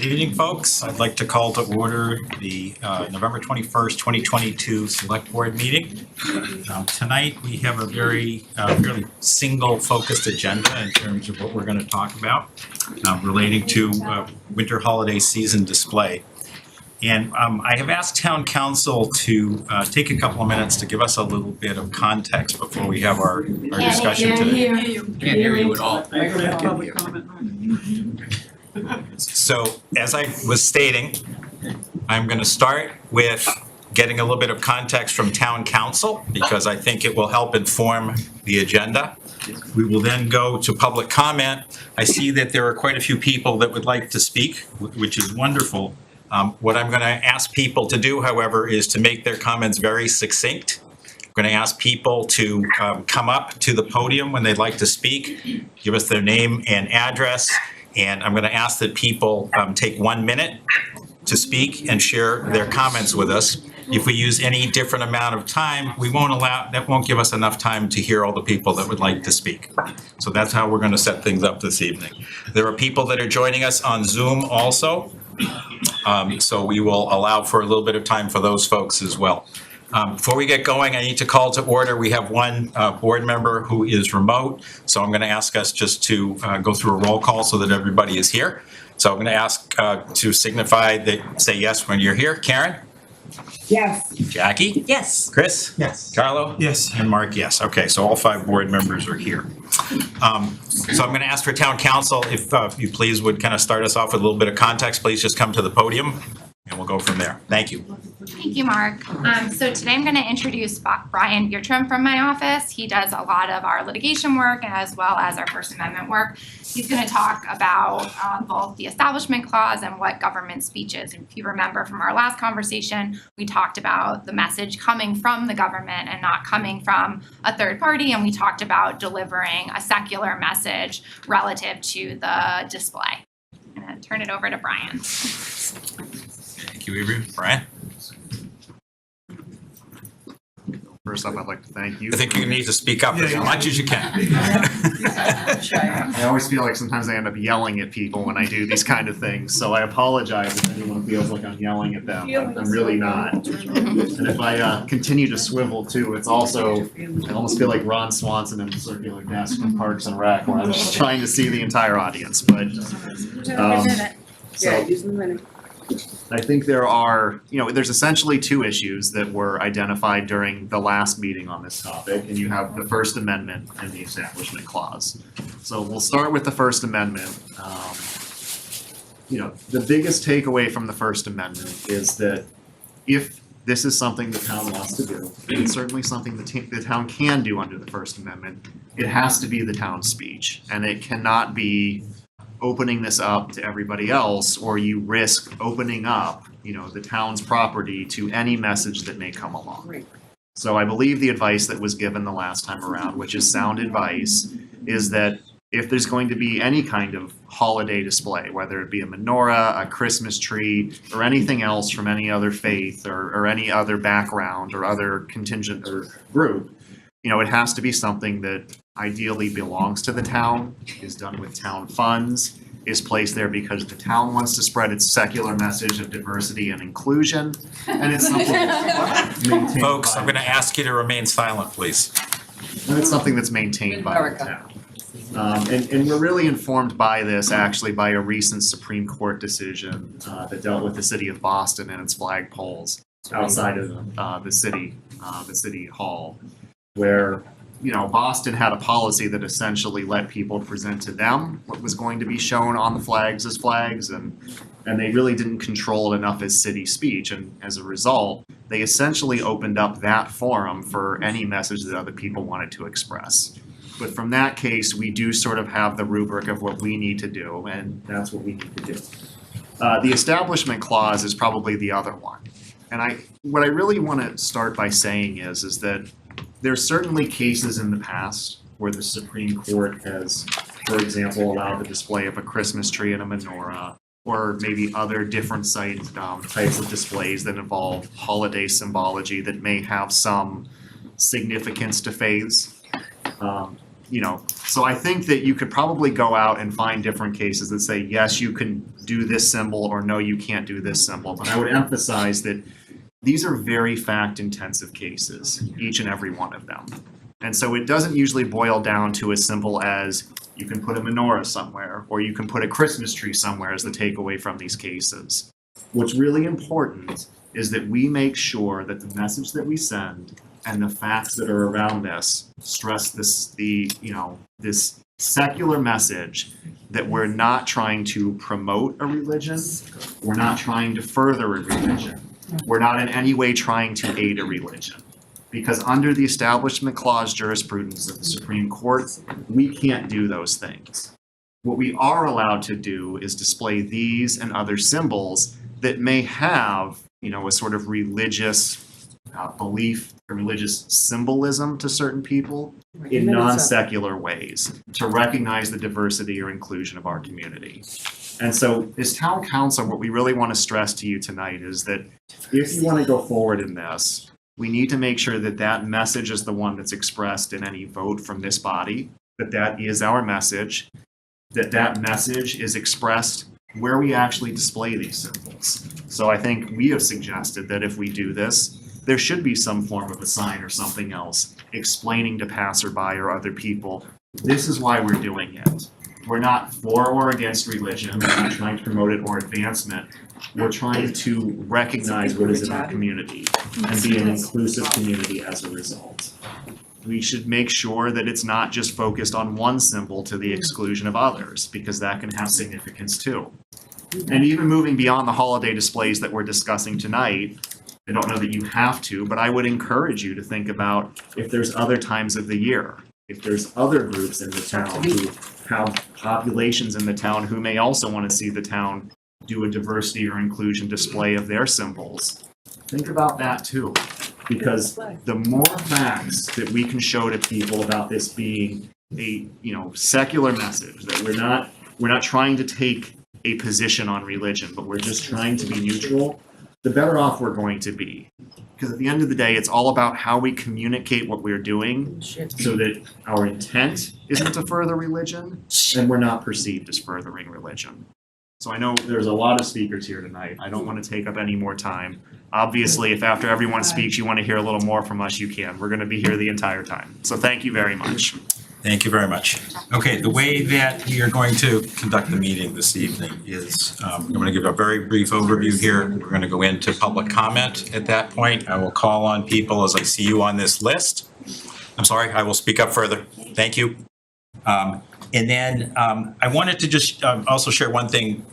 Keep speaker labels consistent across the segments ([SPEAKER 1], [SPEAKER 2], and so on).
[SPEAKER 1] Good evening, folks. I'd like to call to order the November 21st, 2022 Select Board meeting. Tonight, we have a very fairly single-focused agenda in terms of what we're going to talk about relating to winter holiday season display. And I have asked Town Council to take a couple of minutes to give us a little bit of context before we have our discussion today.
[SPEAKER 2] Can't hear you at all.
[SPEAKER 3] Public comment.
[SPEAKER 1] So, as I was stating, I'm going to start with getting a little bit of context from Town Council because I think it will help inform the agenda. We will then go to public comment. I see that there are quite a few people that would like to speak, which is wonderful. What I'm going to ask people to do, however, is to make their comments very succinct. I'm going to ask people to come up to the podium when they'd like to speak, give us their name and address, and I'm going to ask that people take 1 minute to speak and share their comments with us. If we use any different amount of time, that won't give us enough time to hear all the people that would like to speak. So that's how we're going to set things up this evening. There are people that are joining us on Zoom also. So we will allow for a little bit of time for those folks as well. Before we get going, I need to call to order. We have one board member who is remote, so I'm going to ask us just to go through a roll call so that everybody is here. So I'm going to ask to signify that, say yes when you're here. Karen?
[SPEAKER 3] Yes.
[SPEAKER 1] Jackie?
[SPEAKER 3] Yes.
[SPEAKER 1] Chris?
[SPEAKER 2] Yes.
[SPEAKER 1] Carlo?
[SPEAKER 2] Yes.
[SPEAKER 1] And Mark, yes. Okay, so all 5 board members are here. So I'm going to ask for Town Council, if you please would kind of start us off with a little bit of context, please just come to the podium and we'll go from there. Thank you.
[SPEAKER 4] Thank you, Mark. So today I'm going to introduce Brian Biertram from my office. He does a lot of our litigation work as well as our First Amendment work. He's going to talk about both the Establishment Clause and what government speech is. If you remember from our last conversation, we talked about the message coming from the government and not coming from a third party, and we talked about delivering a secular message relative to the display. I'm going to turn it over to Brian.
[SPEAKER 1] Thank you, Avery. Brian?
[SPEAKER 5] First up, I'd like to thank you.
[SPEAKER 1] I think you need to speak up as much as you can.
[SPEAKER 5] I always feel like sometimes I end up yelling at people when I do these kind of things, so I apologize if anyone feels like I'm yelling at them. I'm really not. And if I continue to swivel too, it's also, I almost feel like Ron Swanson in the Circular Desk from Parks and Rec, where I'm just trying to see the entire audience, but so I think there are, there's essentially 2 issues that were identified during the last meeting on this topic, and you have the First Amendment and the Establishment Clause. So we'll start with the First Amendment. The biggest takeaway from the First Amendment is that if this is something the town wants to do, it's certainly something the town can do under the First Amendment, it has to be the town's speech, and it cannot be opening this up to everybody else, or you risk opening up, the town's property to any message that may come along.
[SPEAKER 3] Right.
[SPEAKER 5] So I believe the advice that was given the last time around, which is sound advice, is that if there's going to be any kind of holiday display, whether it be a menorah, a Christmas tree, or anything else from any other faith or any other background or other contingent or group, it has to be something that ideally belongs to the town, is done with town funds, is placed there because the town wants to spread its secular message of diversity and inclusion, and it's something that's maintained
[SPEAKER 1] Folks, I'm
[SPEAKER 5] by,
[SPEAKER 1] going to ask you to remain silent, please.
[SPEAKER 5] and it's something that's maintained by the town. And we're really informed by this actually by a recent Supreme Court decision that dealt with the city of Boston and its flagpoles outside of the city hall, where Boston had a policy that essentially let people present to them what was going to be shown on the flags as flags, and they really didn't control it enough as city speech, and as a result, they essentially opened up that forum for any message that other people wanted to express. But from that case, we do sort of have the rubric of what we need to do, and that's what we need to do. The Establishment Clause is probably the other one. And what I really want to start by saying is that there's certainly cases in the past where the Supreme Court has, for example, allowed the display of a Christmas tree and a menorah, or maybe other different types of displays that involve holiday symbology that may have some significance to faiths. So I think that you could probably go out and find different cases that say, yes, you can do this symbol, or no, you can't do this symbol. But I would emphasize that these are very fact-intensive cases, each and every one of them. And so it doesn't usually boil down to as simple as you can put a menorah somewhere, or you can put a Christmas tree somewhere as the takeaway from these cases. What's really important is that we make sure that the message that we send and the facts that are around this stress this secular message that we're not trying to promote a religion, we're not trying to further a religion, we're not in any way trying to aid a religion. Because under the Establishment Clause jurisprudence of the Supreme Court, we can't do those things. What we are allowed to do is display these and other symbols that may have, a sort of religious belief, a religious symbolism to certain people in non-secular ways to recognize the diversity or inclusion of our community. And so as town council, what we really want to stress to you tonight is that if you want to go forward in this, we need to make sure that that message is the one that's expressed in any vote from this body, that is our message, that message is expressed where we actually display these symbols. So I think we have suggested that if we do this, there should be some form of a sign or something else explaining to passerby or other people, this is why we're doing it. We're not for or against religion, we're not trying to promote it or advancement. We're trying to recognize what is in our community and be an inclusive community as a result. We should make sure that it's not just focused on one symbol to the exclusion of others, because that can have significance too. And even moving beyond the holiday displays that we're discussing tonight, I don't know that you have to, but I would encourage you to think about if there's other times of the year, if there's other groups in the town who have populations in the town who may also want to see the town do a diversity or inclusion display of their symbols. Think about that too, because the more facts that we can show to people about this being a secular message, that we're not trying to take a position on religion, but we're just trying to be neutral, the better off we're going to be. Because at the end of the day, it's all about how we communicate what we're doing so that our intent isn't to further religion and we're not perceived as furthering religion. So I know there's a lot of speakers here tonight. I don't want to take up any more time. Obviously, if after everyone speaks you want to hear a little more from us, you can. We're going to be here the entire time. So thank you very much.
[SPEAKER 1] Thank you very much. Okay, the way that we are going to conduct the meeting this evening is I'm going to give a very brief overview here. We're going to go into public comment at that point. I will call on people as I see you on this list. I'm sorry, I will speak up further. Thank you. And then I wanted to just also share one thing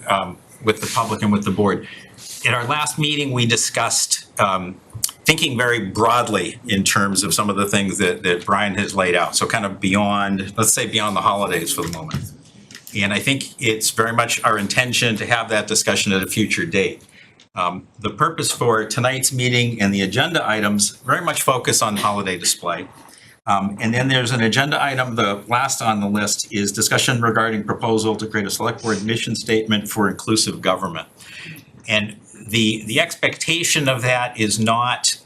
[SPEAKER 1] with the public and with the board. In our last meeting, we discussed thinking very broadly in terms of some of the things that Brian has laid out. So kind of beyond, let's say beyond the holidays for the moment. And I think it's very much our intention to have that discussion at a future date. The purpose for tonight's meeting and the agenda items very much focus on holiday display. And then there's an agenda item, the last on the list is discussion regarding proposal to create a select board mission statement for inclusive government. And the expectation of that is not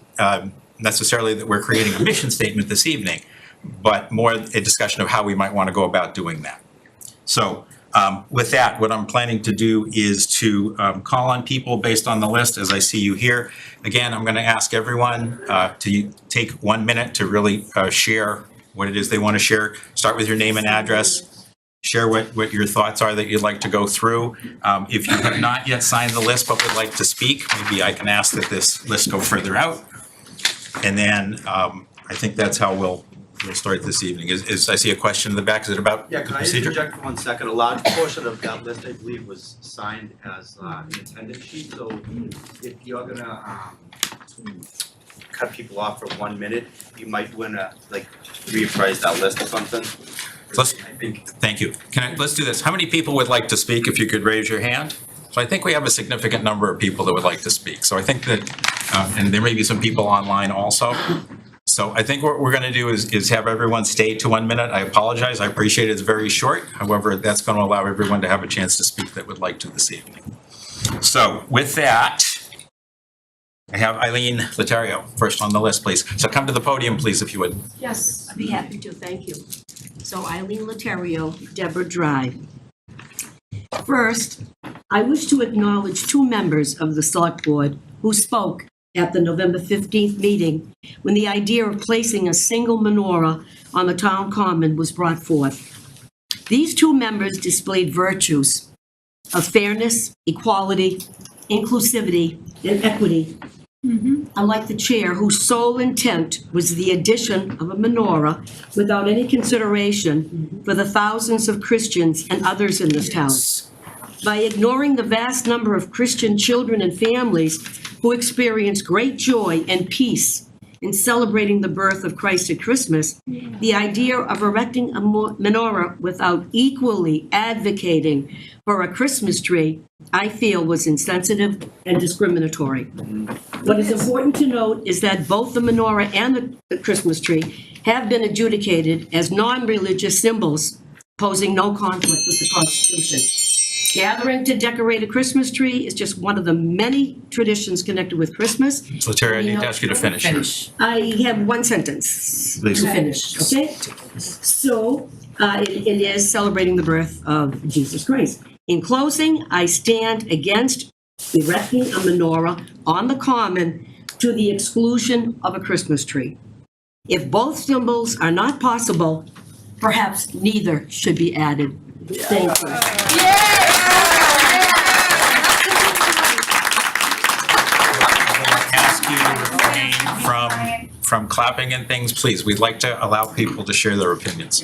[SPEAKER 1] necessarily that we're creating a mission statement this evening, but more a discussion of how we might want to go about doing that. So with that, what I'm planning to do is to call on people based on the list as I see you here. Again, I'm going to ask everyone to take 1 minute to really share what it is they want to share. Start with your name and address. Share what your thoughts are that you'd like to go through. If you have not yet signed the list but would like to speak, maybe I can ask that this list go further out. And then I think that's how we'll start this evening. Is I see a question in the back. Is it about the
[SPEAKER 2] Yeah, can I
[SPEAKER 1] procedure?
[SPEAKER 2] interject for 1 second? A large portion of that list, I believe, was signed as an attendance sheet. So if you're gonna cut people off for 1 minute, you might wanna rephrase that list or something.
[SPEAKER 1] Thank you. Let's do this. How many people would like to speak? If you could raise your hand. So I think we have a significant number of people that would like to speak. So I think that, and there may be some people online also. So I think what we're going to do is have everyone stay to 1 minute. I apologize. I appreciate it's very short. However, that's going to allow everyone to have a chance to speak that would like to this evening. So with that, I have Eileen Leterio first on the list, please. So come to the podium, please, if you would.
[SPEAKER 6] Yes, I'd be happy to, thank you. So Eileen Laterio, Deborah Drive. First, I wish to acknowledge two members of the Select Board who spoke at the November 15th meeting when the idea of placing a single menorah on the town common was brought forth. These two members displayed virtues of fairness, equality, inclusivity, and equity. Unlike the chair, whose sole intent was the addition of a menorah without any consideration for the thousands of Christians and others in this town. By ignoring the vast number of Christian children and families who experience great joy and peace in celebrating the birth of Christ at Christmas, the idea of erecting a menorah without equally advocating for a Christmas tree, I feel, was insensitive and discriminatory. What is important to note is that both the menorah and the Christmas tree have been adjudicated as non-religious symbols, posing no conflict with the Constitution. Gathering to decorate a Christmas tree is just one of the many traditions connected with Christmas.
[SPEAKER 1] So Terry, I need to ask you to finish.
[SPEAKER 6] I have one sentence to
[SPEAKER 1] Please.
[SPEAKER 6] finish, okay? So, it is celebrating the birth of Jesus Christ. In closing, I stand against erecting a menorah on the common to the exclusion of a Christmas tree. If both symbols are not possible, perhaps neither should be added. Thank you.
[SPEAKER 1] Ask you to refrain from clapping and things, please. We'd like to allow people to share their opinions.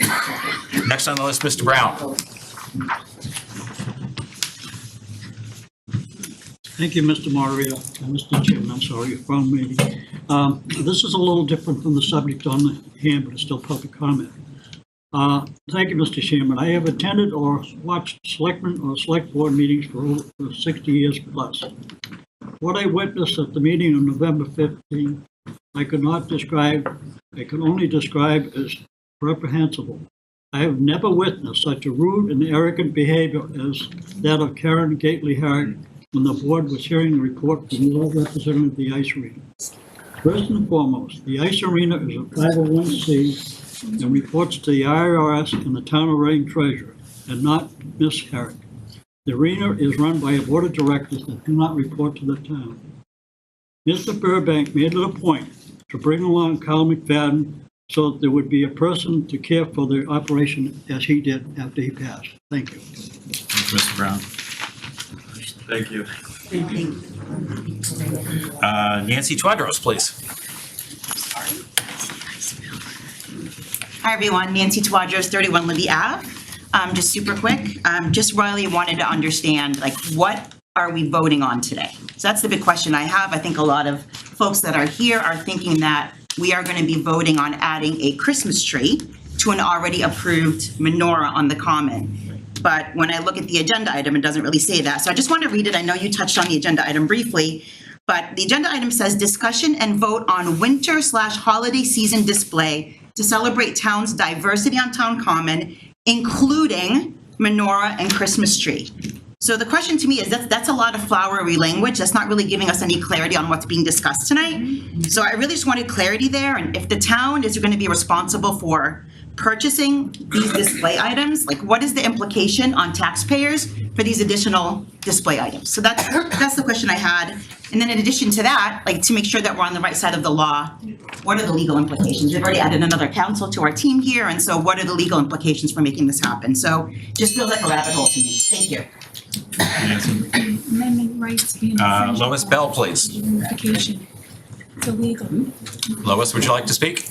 [SPEAKER 1] Next on the list, Mr. Brown.
[SPEAKER 7] Thank you, Mr. Moderator, and Mr. Chairman, I'm sorry, your phone meeting. This is a little different from the subject on the hand, but it's still public comment. Thank you, Mr. Chairman. I have attended or watched selectmen or select board meetings for over 60 years plus. What I witnessed at the meeting on November 15th, I could only describe as reprehensible. I have never witnessed such a rude and arrogant behavior as that of Karen Gately Herrick when the board was hearing the report from the representative of the ice arena. First and foremost, the ice arena is a 501c and reports to the IRS and the town of Reading treasurer, and not Ms. Herrick. The arena is run by a board of directors that do not report to the town. Mr. Burbank made it a point to bring along Carl McFadden so that there would be a person to care for the operation as he did after he passed. Thank you.
[SPEAKER 1] Thank you, Mr. Brown.
[SPEAKER 2] Thank you.
[SPEAKER 1] Nancy Twadros, please.
[SPEAKER 8] Hi, everyone. Nancy Twadros, 31 Libby Ave. Just super quick, just really wanted to understand, like, what are we voting on today? So that's the big question I have. I think a lot of folks that are here are thinking that we are going to be voting on adding a Christmas tree to an already approved menorah on the common. But when I look at the agenda item, it doesn't really say that. So I just want to read it. I know you touched on the agenda item briefly, but the agenda item says discussion and vote on winter/holiday season display to celebrate town's diversity on town common, including menorah and Christmas tree. So the question to me is that's a lot of flowery language. That's not really giving us any clarity on what's being discussed tonight. So I really just wanted clarity there. And if the town is going to be responsible for purchasing these display items, like, what is the implication on taxpayers for these additional display items? So that's the question I had. And then in addition to that, like, to make sure that we're on the right side of the law, what are the legal implications? We've already added another counsel to our team here, and so what are the legal implications for making this happen? So just feels like a rabbit hole to me. Thank you.
[SPEAKER 9] Amendment rights being infringed.
[SPEAKER 1] Lois Bell, please.
[SPEAKER 9] Notification. It's illegal.
[SPEAKER 1] Lois, would you like to speak?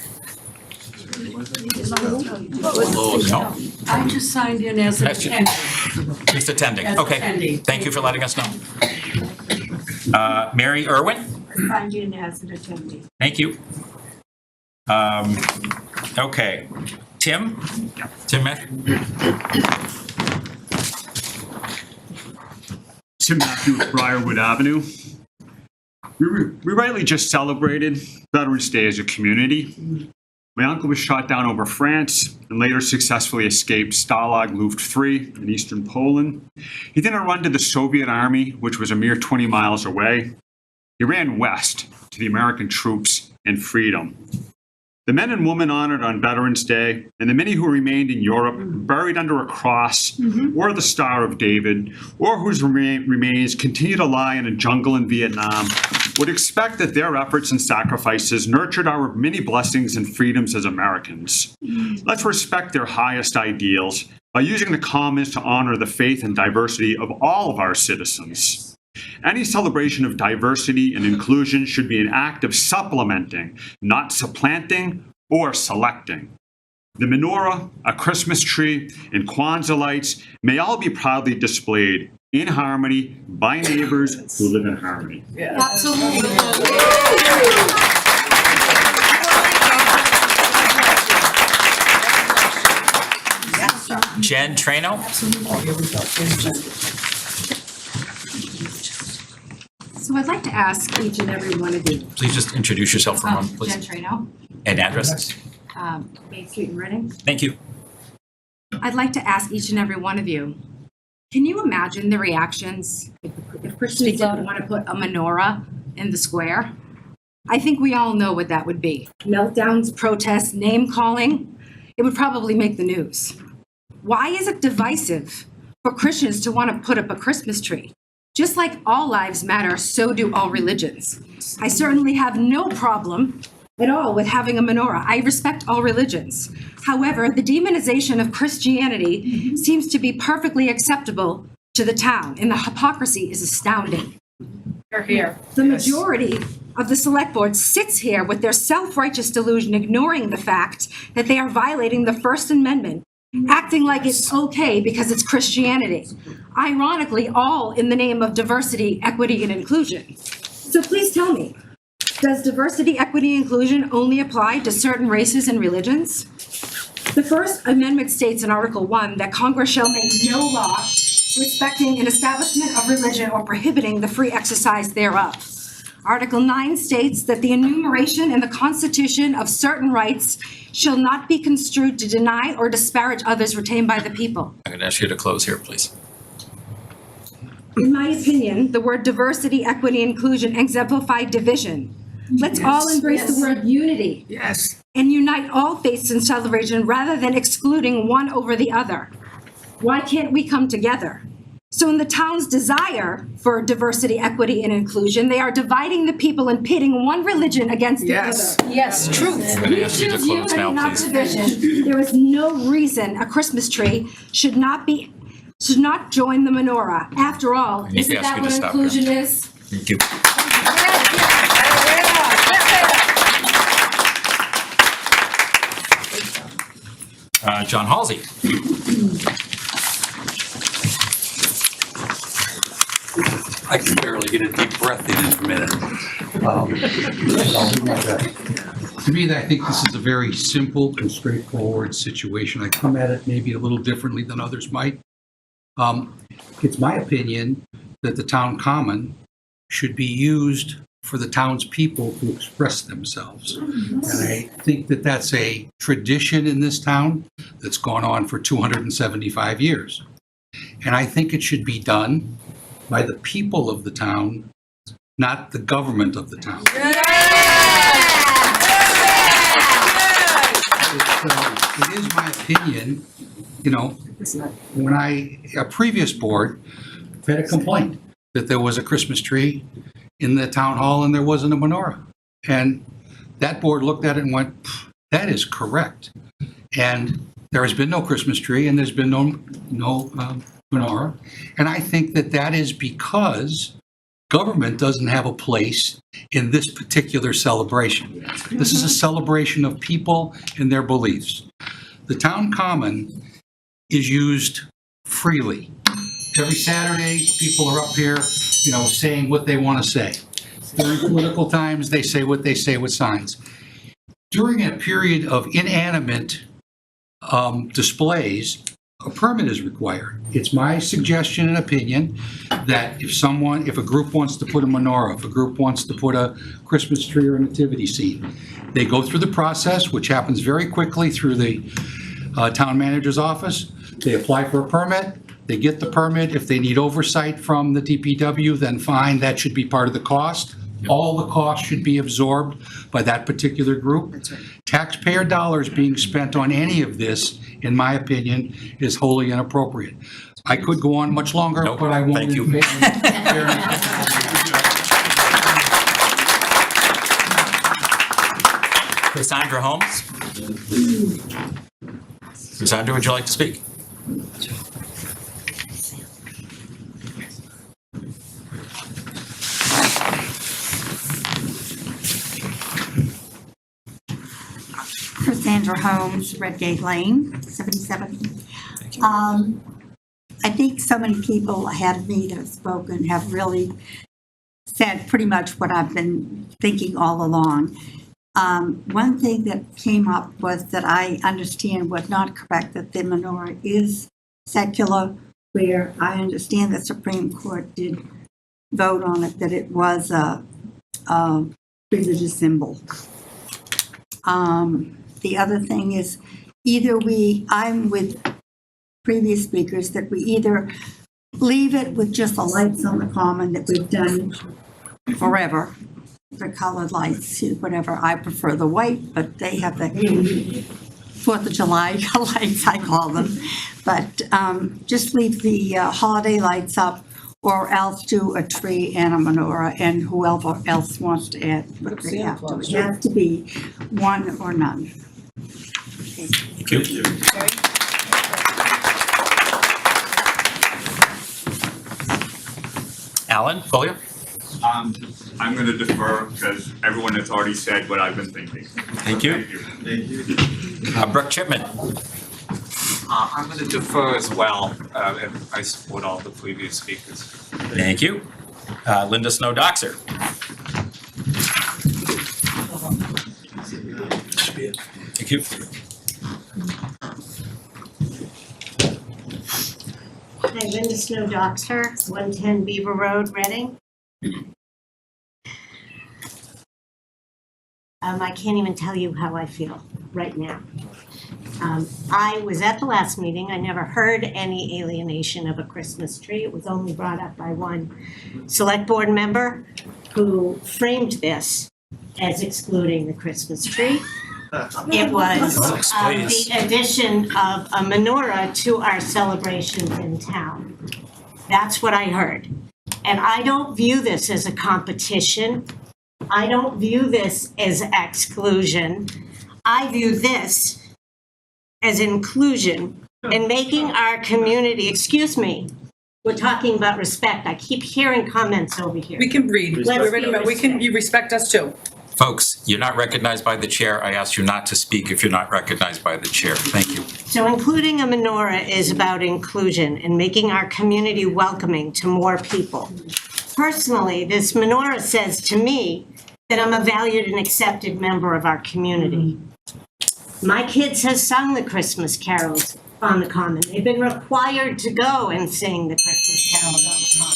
[SPEAKER 1] No?
[SPEAKER 3] I just signed in as an
[SPEAKER 1] That's ju-
[SPEAKER 3] attendant.
[SPEAKER 1] Just attending.
[SPEAKER 3] As
[SPEAKER 1] Okay.
[SPEAKER 3] attending.
[SPEAKER 1] Thank you for letting us know. Mary Irwin?
[SPEAKER 3] Signed in as an attendee.
[SPEAKER 1] Thank you. Okay. Tim? Tim Matthews?
[SPEAKER 10] Tim Matthews, Briarwood Avenue. We rightly just celebrated Veterans Day as a community. My uncle was shot down over France and later successfully escaped Stalag Luft 3 in eastern Poland. He then run to the Soviet army, which was a mere 20 miles away. He ran west to the American troops and freedom. The men and women honored on Veterans Day, and the many who remained in Europe, buried under a cross or the Star of David, or whose remains continue to lie in a jungle in Vietnam, would expect that their efforts and sacrifices nurtured our many blessings and freedoms as Americans. Let's respect their highest ideals by using the commons to honor the faith and diversity of all of our citizens. Any celebration of diversity and inclusion should be an act of supplementing, not supplanting or selecting. The menorah, a Christmas tree, and Kwanzaa lights may all be proudly displayed in harmony by neighbors who live in harmony.
[SPEAKER 1] Jen Trano?
[SPEAKER 11] So I'd like to ask each and every one of you.
[SPEAKER 1] Please just introduce yourself for a moment,
[SPEAKER 11] Jen
[SPEAKER 1] please.
[SPEAKER 11] Trano,
[SPEAKER 1] And address.
[SPEAKER 11] Main Street in Reading.
[SPEAKER 1] Thank you.
[SPEAKER 11] I'd like to ask each and every one of you, can you imagine the reactions if Christians didn't want to put a menorah in the square? I think we all know what that would be. Meltdowns, protests, name calling. It would probably make the news. Why is it divisive for Christians to want to put up a Christmas tree? Just like all lives matter, so do all religions. I certainly have no problem at all with having a menorah. I respect all religions. However, the demonization of Christianity seems to be perfectly acceptable to the town, and the hypocrisy is astounding. The majority of the select board sits here with their self-righteous delusion, ignoring the fact that they are violating the First Amendment, acting like it's okay because it's Christianity. Ironically, all in the name of diversity, equity, and inclusion. So please tell me, does diversity, equity, and inclusion only apply to certain races and religions? The First Amendment states in Article 1 that Congress shall make no law respecting an establishment of religion or prohibiting the free exercise thereof. Article 9 states that the enumeration in the Constitution of certain rights shall not be construed to deny or disparage others retained by the people.
[SPEAKER 1] I'm going to ask you to close here, please.
[SPEAKER 11] In my opinion, the word diversity, equity, and inclusion exemplify division. Let's all embrace the word unity.
[SPEAKER 1] Yes.
[SPEAKER 11] And unite all faiths in celebration rather than excluding one over the other. Why can't we come together? So in the town's desire for diversity, equity, and inclusion, they are dividing the people and pitting one religion against the other.
[SPEAKER 3] Yes, truth.
[SPEAKER 1] I'm going to ask you to
[SPEAKER 11] Choose
[SPEAKER 1] close
[SPEAKER 11] unity,
[SPEAKER 1] now,
[SPEAKER 11] not
[SPEAKER 1] please.
[SPEAKER 11] division. There is no reason a Christmas tree should not join the menorah. After all,
[SPEAKER 1] I need to
[SPEAKER 11] isn't
[SPEAKER 1] ask
[SPEAKER 11] that
[SPEAKER 1] you to
[SPEAKER 11] what
[SPEAKER 1] stop
[SPEAKER 11] inclusion
[SPEAKER 1] here.
[SPEAKER 11] is?
[SPEAKER 1] Thank you. John Halsey.
[SPEAKER 12] I can barely get a deep breath in a minute. I'll do my best. To me, I think this is a very simple and straightforward situation. I come at it maybe a little differently than others might. It's my opinion that the town common should be used for the townspeople to express themselves. And I think that that's a tradition in this town that's gone on for 275 years. And I think it should be done by the people of the town, not the government of the town. It is my opinion, you know, when a previous board had a complaint that there was a Christmas tree in the town hall and there wasn't a menorah. And that board looked at it and went, that is correct. And there has been no Christmas tree and there's been no menorah. And I think that that is because government doesn't have a place in this particular celebration. This is a celebration of people and their beliefs. The town common is used freely. Every Saturday, people are up here, you know, saying what they want to say. During political times, they say what they say with signs. During a period of inanimate displays, a permit is required. It's my suggestion and opinion that if a group wants to put a menorah, if a group wants to put a Christmas tree or a nativity scene, they go through the process, which happens very quickly through the town manager's office. They apply for a permit. They get the permit. If they need oversight from the DPW, then fine, that should be part of the cost. all the costs should be absorbed by that particular group.
[SPEAKER 8] That's right.
[SPEAKER 12] Taxpayer dollars being spent on any of this, in my opinion, is wholly inappropriate. I could go on much longer,
[SPEAKER 1] Nope,
[SPEAKER 12] but I won't.
[SPEAKER 1] thank you. Cassandra Holmes? Cassandra, would you like to speak?
[SPEAKER 13] Cassandra Holmes, Redgate Lane, 77. I think so many people ahead of me that have spoken have really said pretty much what I've been thinking all along. One thing that came up was that I understand was not correct, that the menorah is secular, where I understand the Supreme Court did vote on it, that it was a religious symbol. The other thing is I'm with previous speakers, that we either leave it with just the lights on the common that we've done forever, the colored lights, whatever. I prefer the white, but they have the 4th of July lights, I call them. But just leave the holiday lights up, or else do a tree and a menorah, and whoever else wants to add what they have to. It has to be one or none.
[SPEAKER 1] Thank you. Alan, Folio?
[SPEAKER 10] I'm going to defer because everyone has already said what I've been thinking.
[SPEAKER 1] Thank you. Brooke Chipman?
[SPEAKER 14] I'm going to defer as well, and I support all the previous speakers.
[SPEAKER 1] Thank you. Linda Snow Doxer? Thank you.
[SPEAKER 15] Hi, Linda Snow Doxer, 110 Beaver Road, Reading. I can't even tell you how I feel right now. I was at the last meeting. I never heard any alienation of a Christmas tree. It was only brought up by one select board member who framed this as excluding the Christmas tree. It was the addition of a menorah to our celebrations in town. That's what I heard. And I don't view this as a competition. I don't view this as exclusion. I view this as inclusion and making our community, excuse me, we're talking about respect. I keep hearing comments over here.
[SPEAKER 16] We can read. You respect us too.
[SPEAKER 1] Folks, you're not recognized by the chair. I asked you not to speak if you're not recognized by the chair. Thank you.
[SPEAKER 15] So including a menorah is about inclusion and making our community welcoming to more people. Personally, this menorah says to me that I'm a valued and accepted member of our community. My kids have sung the Christmas carols on the common. They've been required to go and sing the Christmas carols on the common.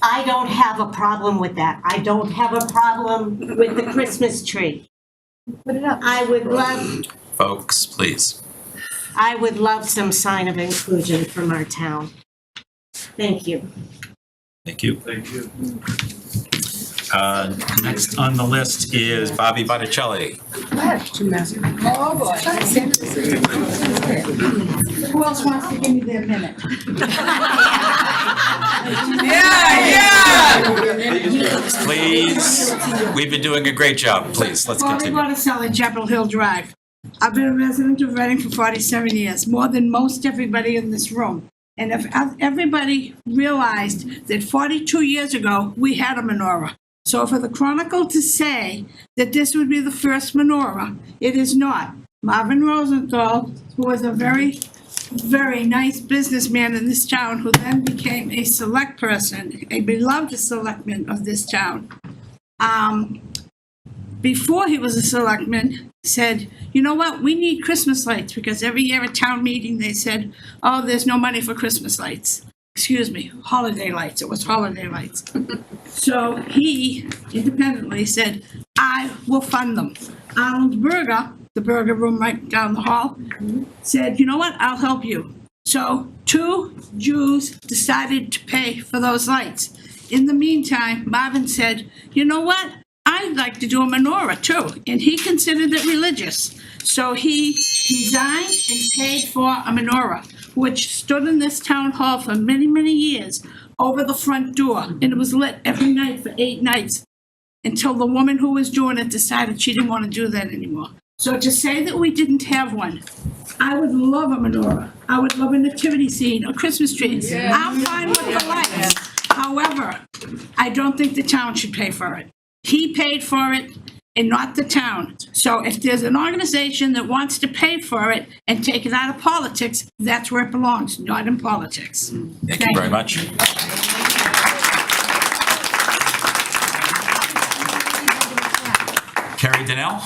[SPEAKER 15] I don't have a problem with that. I don't have a problem with the Christmas tree.
[SPEAKER 11] Put it up.
[SPEAKER 15] I would love,
[SPEAKER 1] Folks, please.
[SPEAKER 15] I would love some sign of inclusion from our town. Thank you.
[SPEAKER 1] Thank you. Thank you. Next on the list is Bobby Botticelli.
[SPEAKER 11] Oh, boy. Who else wants to give me their minute?
[SPEAKER 1] Please, we've been doing a great job. Please, let's
[SPEAKER 3] Bobby
[SPEAKER 1] continue.
[SPEAKER 3] Botticelli, Chapel Hill Drive. I've been a resident of Reading for 47 years, more than most everybody in this room. And if everybody realized that 42 years ago, we had a menorah. So for the Chronicle to say that this would be the first menorah, it is not. Marvin Rosenthal, who was a very, very nice businessman in this town, who then became a select person, a beloved selectman of this town, before he was a selectman, said, you know what, we need Christmas lights, because every year at town meeting, they said, oh, there's no money for Christmas lights. Excuse me, holiday lights, it was holiday lights. So he independently said, I will fund them. Arnold Burger, the burger room right down the hall, said, you know what, I'll help you. So 2 Jews decided to pay for those lights. In the meantime, Marvin said, you know what? I'd like to do a menorah too, and he considered it religious. So he designed and paid for a menorah, which stood in this town hall for many, many years over the front door, and it was lit every night for 8 nights until the woman who was doing it decided she didn't want to do that anymore. So to say that we didn't have one, I would love a menorah. I would love a nativity scene, a Christmas tree. I'm fine with the lights. However, I don't think the town should pay for it. He paid for it and not the town. So if there's an organization that wants to pay for it and take it out of politics, that's where it belongs, not in politics.
[SPEAKER 1] Thank you very much. Carrie Donnell?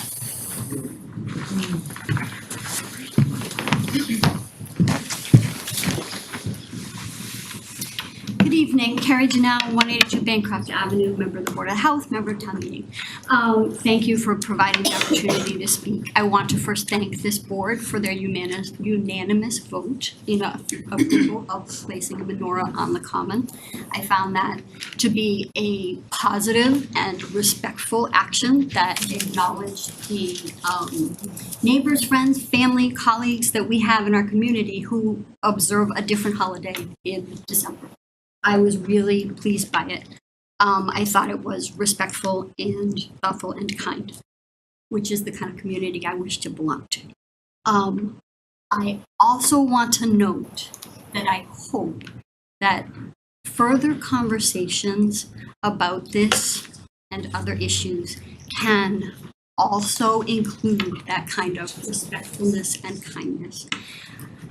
[SPEAKER 17] Good evening, Carrie Janelle, 182 Bancroft Avenue, member of the Board of Health, member of town meeting. Thank you for providing the opportunity to speak. I want to first thank this board for their unanimous vote in approval of placing a menorah on the common. I found that to be a positive and respectful action that acknowledged the neighbors, friends, family, colleagues that we have in our community who observe a different holiday in December. I was really pleased by it. I thought it was respectful and thoughtful and kind, which is the kind of community I wish to belong to. I also want to note that I hope that further conversations about this and other issues can also include that kind of respectfulness and kindness.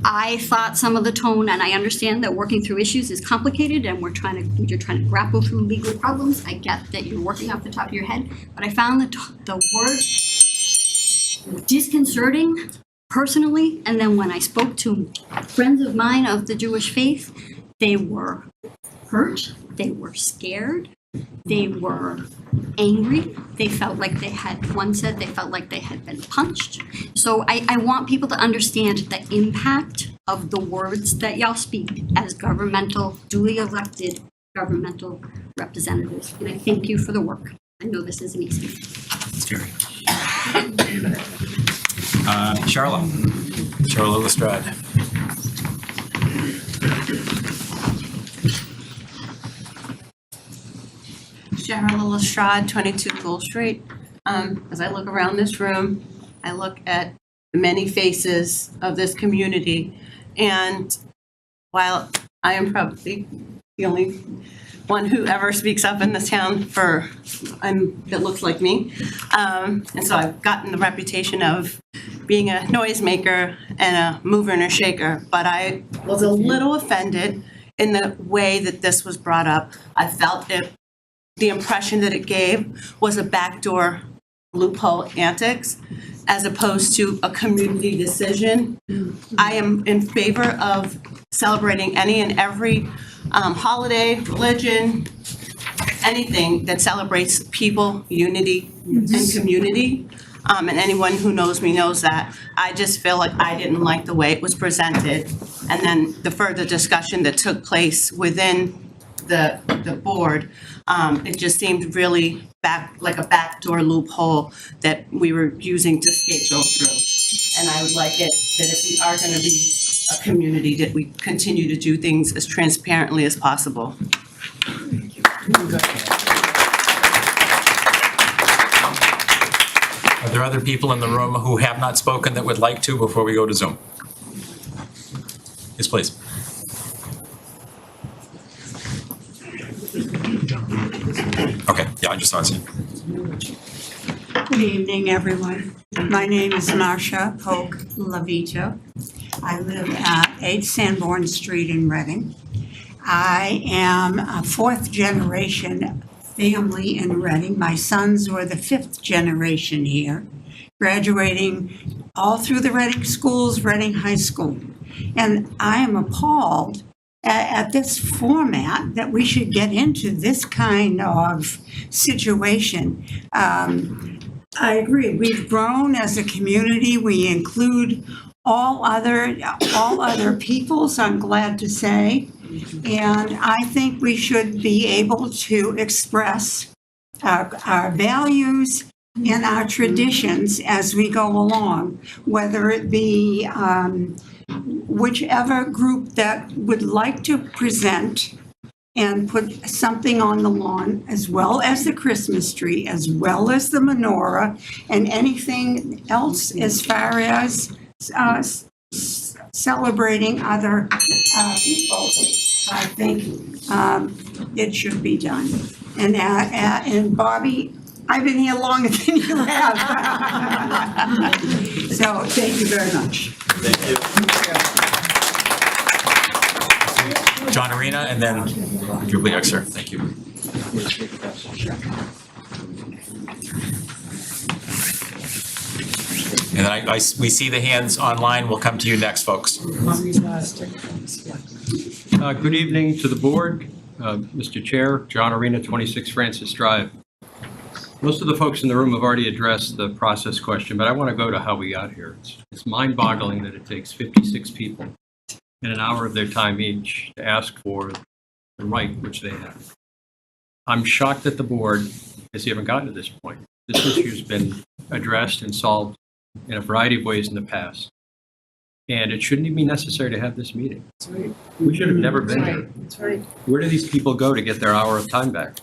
[SPEAKER 17] I thought some of the tone, and I understand that working through issues is complicated and you're trying to grapple through legal problems. I get that you're working off the top of your head, but I found the words disconcerting personally. And then when I spoke to friends of mine of the Jewish faith, they were hurt, they were scared, they were angry. They felt like one said they felt like they had been punched. So I want people to understand the impact of the words that y'all speak as duly elected governmental representatives. And I thank you for the work. I know this isn't easy.
[SPEAKER 1] Charlotte Lestrade.
[SPEAKER 18] Cheryl Lestrade, 22 Gould Street. As I look around this room, I look at the many faces of this community, and while I am probably the only one who ever speaks up in this town that looks like me, and so I've gotten the reputation of being a noisemaker and a mover and a shaker, but I was a little offended in the way that this was brought up. I felt the impression that it gave was a backdoor loophole antics as opposed to a community decision. I am in favor of celebrating any and every holiday, religion, anything that celebrates people, unity, and community. And anyone who knows me knows that. I just feel like I didn't like the way it was presented. And then the further discussion that took place within the board, it just seemed really like a backdoor loophole that we were using to scapegoat through. And I would like it that if we are going to be a community, that we continue to do things as transparently as possible.
[SPEAKER 1] Are there other people in the room who have not spoken that would like to before we go to Zoom? Yes, please. Okay, yeah, I just saw it.
[SPEAKER 19] Good evening, everyone. My name is Marcia Polk Lavito. I live at 8 Sanborn Street in Reading. I am a fourth generation family in Reading. My sons were the fifth generation here, graduating all through the Reading schools, Reading High School. And I am appalled at this format that we should get into this kind of situation. I agree. We've grown as a community. We include all other peoples, I'm glad to say. And I think we should be able to express our values and our traditions as we go along, whether it be whichever group that would like to present and put something on the lawn, as well as the Christmas tree, as well as the menorah, and anything else as far as celebrating other people. I think it should be done. And Bobby, I've been here longer than you have. So thank you very much.
[SPEAKER 1] Thank you. John Arena, and then Jubilee Exer. Thank you. And then we see the hands online. We'll come to you next, folks.
[SPEAKER 20] Good evening to the board, Mr. Chair, John Arena, 26 Francis Drive. Most of the folks in the room have already addressed the process question, but I want to go to how we got here. It's mind-boggling that it takes 56 people in an hour of their time each to ask for the right which they have. I'm shocked that the board has even gotten to this point. This issue's been addressed and solved in a variety of ways in the past. And it shouldn't even be necessary to have this meeting.
[SPEAKER 16] That's right.
[SPEAKER 20] We should have never been here.
[SPEAKER 16] That's right.
[SPEAKER 20] Where do these people go to get their hour of time back?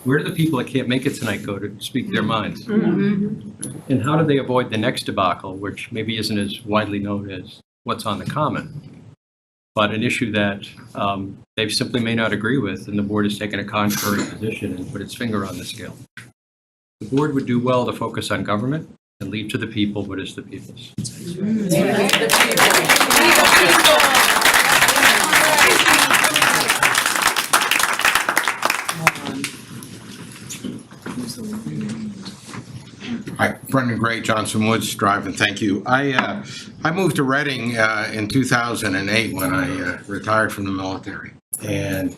[SPEAKER 20] Where do the people that can't make it tonight go to speak their minds? And how do they avoid the next debacle, which maybe isn't as widely known as what's on the common, but an issue that they simply may not agree with, and the board has taken a contrary position and put its finger on the scale. The board would do well to focus on government and leave to the people what is the people's.
[SPEAKER 21] Hi, Brendan Gray, Johnson Woods Drive, and thank you. I moved to Reading in 2008 when I retired from the military. And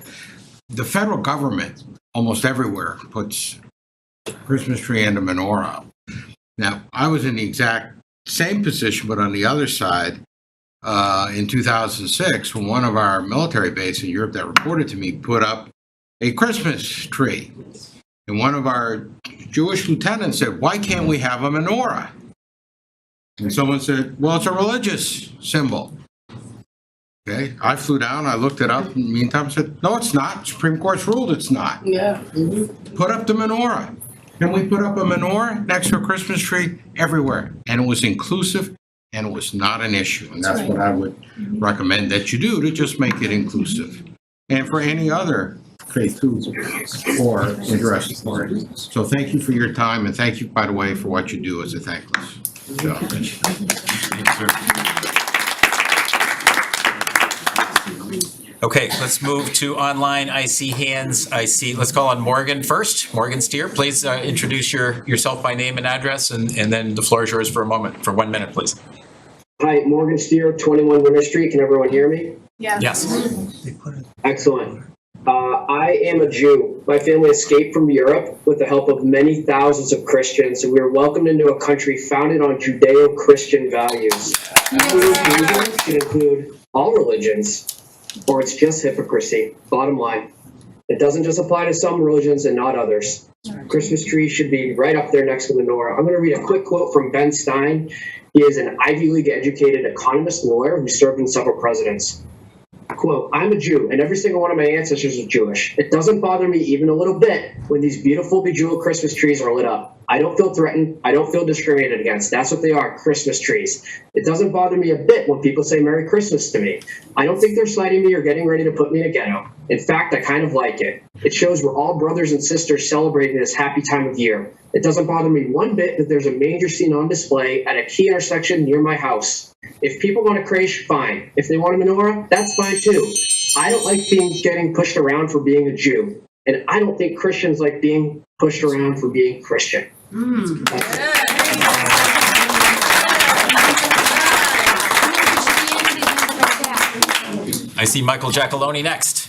[SPEAKER 21] the federal government, almost everywhere, puts a Christmas tree and a menorah. Now, I was in the exact same position, but on the other side, in 2006, when one of our military bases in Europe that reported to me put up a Christmas tree. And one of our Jewish lieutenants said, "Why can't we have a menorah?" And someone said, "Well, it's a religious symbol." Okay, I flew down, I looked it up, in the meantime, said, "No, it's not. Supreme Court's ruled it's not."
[SPEAKER 16] Yeah.
[SPEAKER 21] Put up the menorah. Can we put up a menorah next to a Christmas tree? Everywhere. And it was inclusive, and it was not an issue. And that's what I would recommend that you do, to just make it inclusive. And for any other faith or interested party. So thank you for your time, and thank you, by the way, for what you do as a thankless job.
[SPEAKER 1] Okay, let's move to online. I see hands. Let's call on Morgan first. Morgan Steer, please introduce yourself by name and address, and then the floor is yours for a moment, for 1 minute, please.
[SPEAKER 22] Hi, Morgan Steer, 21 Winter Street. Can everyone hear me?
[SPEAKER 1] Yes.
[SPEAKER 22] Excellent. I am a Jew. My family escaped from Europe with the help of many thousands of Christians, and we were welcomed into a country founded on Judeo-Christian values. Inclusion should include all religions, or it's just hypocrisy. Bottom line, it doesn't just apply to some religions and not others. Christmas tree should be right up there next to the menorah. I'm going to read a quick quote from Ben Stein. He is an Ivy League educated economist and lawyer who served in several presidents. Quote, "I'm a Jew, and every single one of my ancestors is Jewish. It doesn't bother me even a little bit when these beautiful bejeweled Christmas trees are lit up. I don't feel threatened. I don't feel discriminated against. That's what they are, Christmas trees. It doesn't bother me a bit when people say Merry Christmas to me. I don't think they're slighting me or getting ready to put me in a ghetto. In fact, I kind of like it. It shows we're all brothers and sisters celebrating this happy time of year. It doesn't bother me one bit that there's a manger scene on display at a key intersection near my house. If people want a creche, fine. If they want a menorah, that's fine too. I don't like getting pushed around for being a Jew. And I don't think Christians like being pushed around for being Christian."
[SPEAKER 1] I see Michael Giacalone next.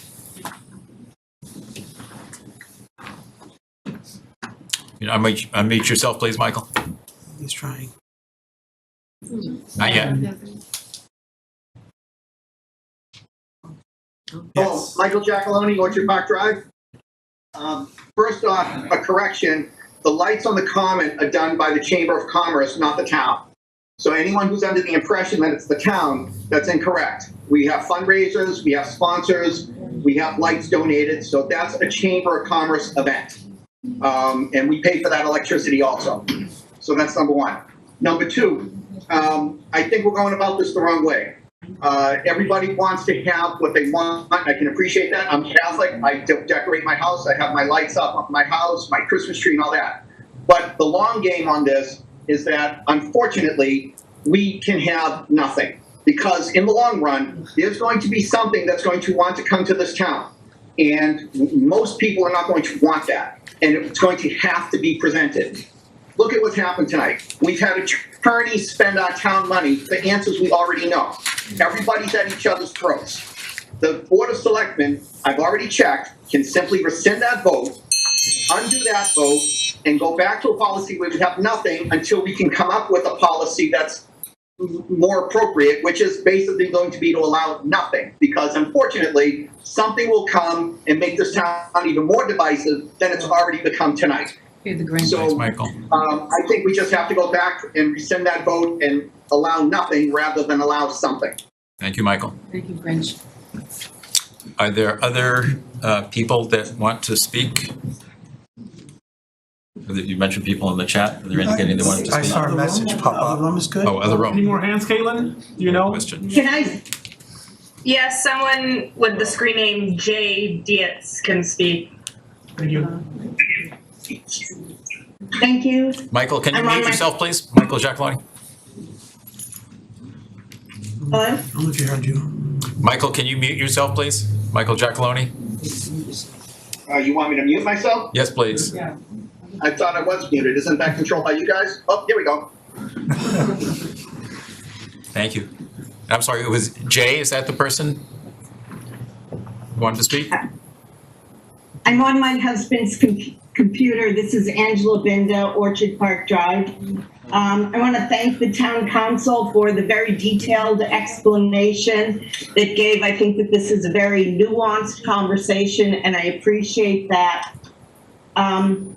[SPEAKER 1] Unmute yourself, please, Michael.
[SPEAKER 23] He's trying.
[SPEAKER 1] Not yet.
[SPEAKER 4] Oh, Michael Giacalone, Orchard Park Drive. First off, a correction. The lights on the common are done by the Chamber of Commerce, not the town. So anyone who's under the impression that it's the town, that's incorrect. We have fundraisers, we have sponsors, we have lights donated, so that's a Chamber of Commerce event. And we pay for that electricity also. So that's number one. Number two, I think we're going about this the wrong way. Everybody wants to have what they want. I can appreciate that. I'm Catholic. I decorate my house. I have my lights up on my house, my Christmas tree and all that. But the long game on this is that, unfortunately, we can have nothing. Because in the long run, there's going to be something that's going to want to come to this town. And most people are not going to want that. And it's going to have to be presented. Look at what's happened tonight. We've had attorneys spend our town money for answers we already know. Everybody's at each other's throats. The Board of Selectmen, I've already checked, can simply rescind that vote, undo that vote, and go back to a policy where we have nothing until we can come up with a policy that's more appropriate, which is basically going to be to allow nothing. Because unfortunately, something will come and make this town even more divisive than it's already become tonight. So,
[SPEAKER 1] Thanks, Michael.
[SPEAKER 4] I think we just have to go back and rescind that vote and allow nothing rather than allow something.
[SPEAKER 1] Thank you, Michael.
[SPEAKER 16] Thank you, Grinch.
[SPEAKER 1] Are there other people that want to speak? You mentioned people in the chat. Are there indicating they wanted to speak?
[SPEAKER 5] I saw a message pop up. Other room is good.
[SPEAKER 1] Oh, other room.
[SPEAKER 5] Any more hands, Caitlin? Do you know?
[SPEAKER 1] Question.
[SPEAKER 23] Can I? Yes, someone with the screen name J Dietz can speak.
[SPEAKER 5] Thank you.
[SPEAKER 23] Thank you.
[SPEAKER 1] Michael, can you
[SPEAKER 23] I'm on
[SPEAKER 1] mute
[SPEAKER 23] my-
[SPEAKER 1] yourself, please? Michael Giacalone.
[SPEAKER 23] Hello?
[SPEAKER 5] I don't know if you heard you.
[SPEAKER 1] Michael, can you mute yourself, please? Michael Giacalone?
[SPEAKER 4] You want me to mute myself?
[SPEAKER 1] Yes, please.
[SPEAKER 4] I thought I was muted. Isn't that controlled by you guys? Oh, here we go.
[SPEAKER 1] Thank you. I'm sorry, it was Jay, is that the person who wanted to speak?
[SPEAKER 23] I'm on my husband's computer. This is Angela Binda, Orchard Park Drive. I want to thank the town council for the very detailed explanation that gave. I think that this is a very nuanced conversation, and I appreciate that. I'm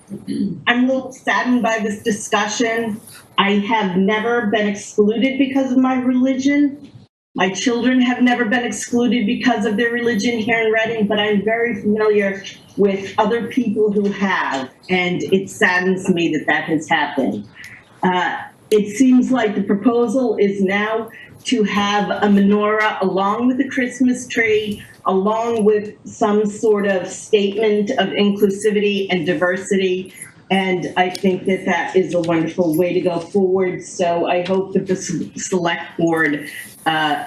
[SPEAKER 23] a little saddened by this discussion. I have never been excluded because of my religion. My children have never been excluded because of their religion here in Reading, but I'm very familiar with other people who have, and it saddens me that that has happened. It seems like the proposal is now to have a menorah along with a Christmas tree, along with some sort of statement of inclusivity and diversity. And I think that that is a wonderful way to go forward. So I hope that the select board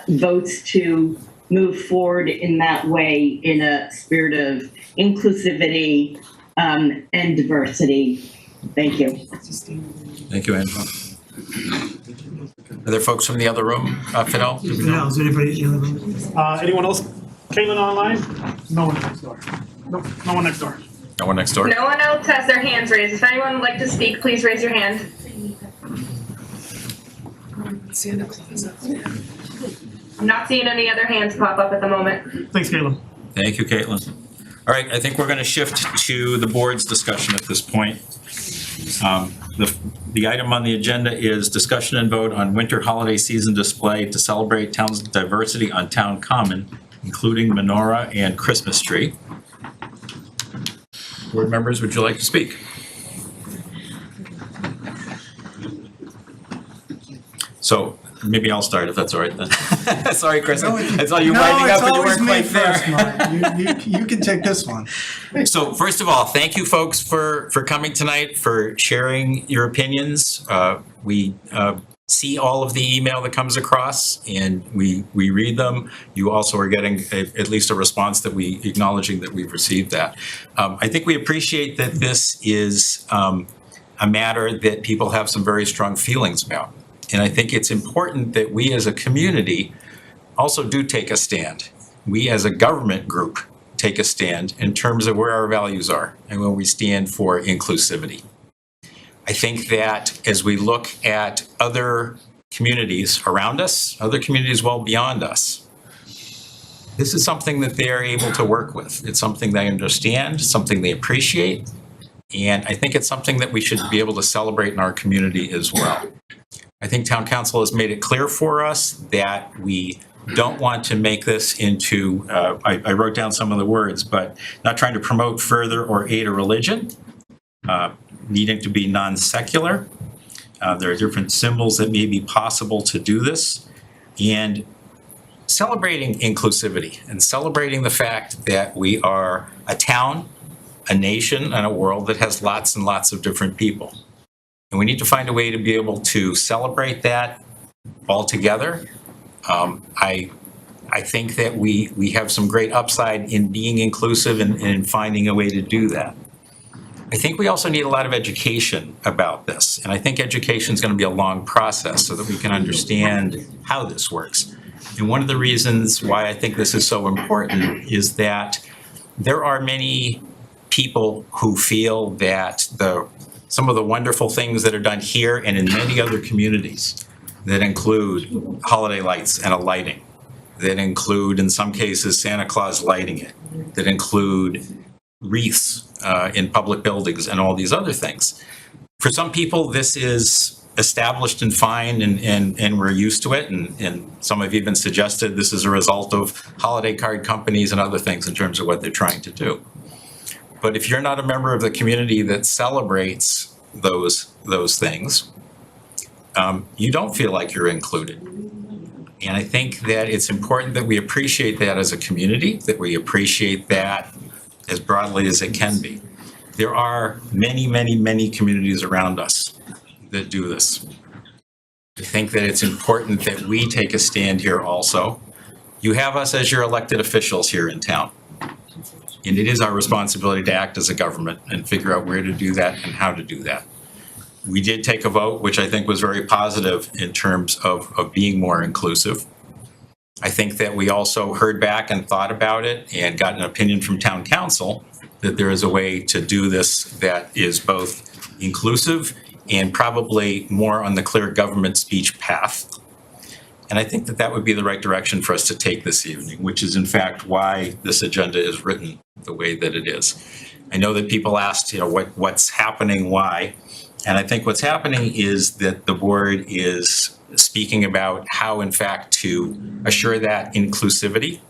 [SPEAKER 23] votes to move forward in that way in a spirit of inclusivity and diversity. Thank you.
[SPEAKER 1] Thank you, Angela. Are there folks from the other room, Fidel? Do we know?
[SPEAKER 5] Yeah, is anybody in the other room? Anyone else? Caitlin online? No one next door. Nope, no one next door.
[SPEAKER 1] No one next door?
[SPEAKER 23] No one else has their hands raised. If anyone would like to speak, please raise your hand.
[SPEAKER 16] Santa Claus up there.
[SPEAKER 23] I'm not seeing any other hands pop up at the moment.
[SPEAKER 5] Thanks, Caitlin.
[SPEAKER 1] Thank you, Caitlin. All right, I think we're going to shift to the board's discussion at this point. The item on the agenda is discussion and vote on winter holiday season display to celebrate town's diversity on Town Common, including menorah and Christmas tree. Board members, would you like to speak? So maybe I'll start if that's all right then. Sorry, Chris, I saw you winding up and you weren't quite there.
[SPEAKER 5] You can take this one.
[SPEAKER 1] So first of all, thank you folks for coming tonight, for sharing your opinions. We see all of the email that comes across and we read them. You also are getting at least a response that we acknowledging that we've received that. I think we appreciate that this is a matter that people have some very strong feelings about. And I think it's important that we as a community also do take a stand. We as a government group take a stand in terms of where our values are and where we stand for inclusivity. I think that as we look at other communities around us, other communities well beyond us, this is something that they are able to work with. It's something they understand, something they appreciate, and I think it's something that we should be able to celebrate in our community as well. I think town council has made it clear for us that we don't want to make this into, I wrote down some of the words, but not trying to promote, further, or aid a religion, needing to be non-secular. There are different symbols that may be possible to do this, and celebrating inclusivity and celebrating the fact that we are a town, a nation, and a world that has lots and lots of different people. And we need to find a way to be able to celebrate that all together. I think that we have some great upside in being inclusive and in finding a way to do that. I think we also need a lot of education about this. And I think education is going to be a long process so that we can understand how this works. And one of the reasons why I think this is so important is that there are many people who feel that some of the wonderful things that are done here and in many other communities that include holiday lights and a lighting, that include, in some cases, Santa Claus lighting it, that include wreaths in public buildings and all these other things. For some people, this is established and fine, and we're used to it, and some have even suggested this is a result of holiday card companies and other things in terms of what they're trying to do. But if you're not a member of the community that celebrates those things, you don't feel like you're included. And I think that it's important that we appreciate that as a community, that we appreciate that as broadly as it can be. There are many, many, many communities around us that do this. I think that it's important that we take a stand here also. You have us as your elected officials here in town. And it is our responsibility to act as a government and figure out where to do that and how to do that. We did take a vote, which I think was very positive in terms of being more inclusive. I think that we also heard back and thought about it and got an opinion from town council that there is a way to do this that is both inclusive and probably more on the clear government speech path. And I think that that would be the right direction for us to take this evening, which is in fact why this agenda is written the way that it is. I know that people asked, what's happening, why? And I think what's happening is that the board is speaking about how, in fact, to assure that inclusivity,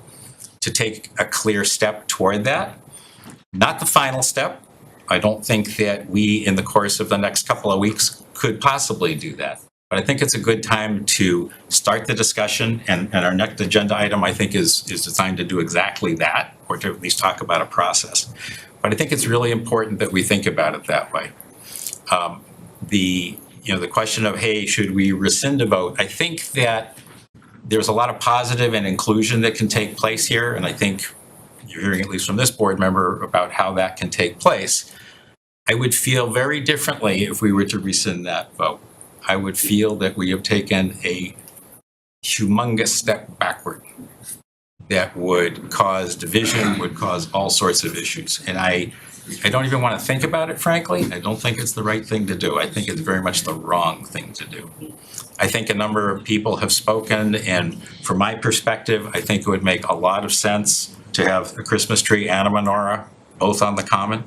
[SPEAKER 1] to take a clear step toward that. Not the final step. I don't think that we, in the course of the next couple of weeks, could possibly do that. But I think it's a good time to start the discussion, and our next agenda item, I think, is designed to do exactly that, or to at least talk about a process. But I think it's really important that we think about it that way. The question of, hey, should we rescind a vote? I think that there's a lot of positive and inclusion that can take place here, and I think you're hearing at least from this board member about how that can take place. I would feel very differently if we were to rescind that vote. I would feel that we have taken a humongous step backward that would cause division, would cause all sorts of issues. And I don't even want to think about it, frankly. I don't think it's the right thing to do. I think it's very much the wrong thing to do. I think a number of people have spoken, and from my perspective, I think it would make a lot of sense to have a Christmas tree and a menorah both on the common,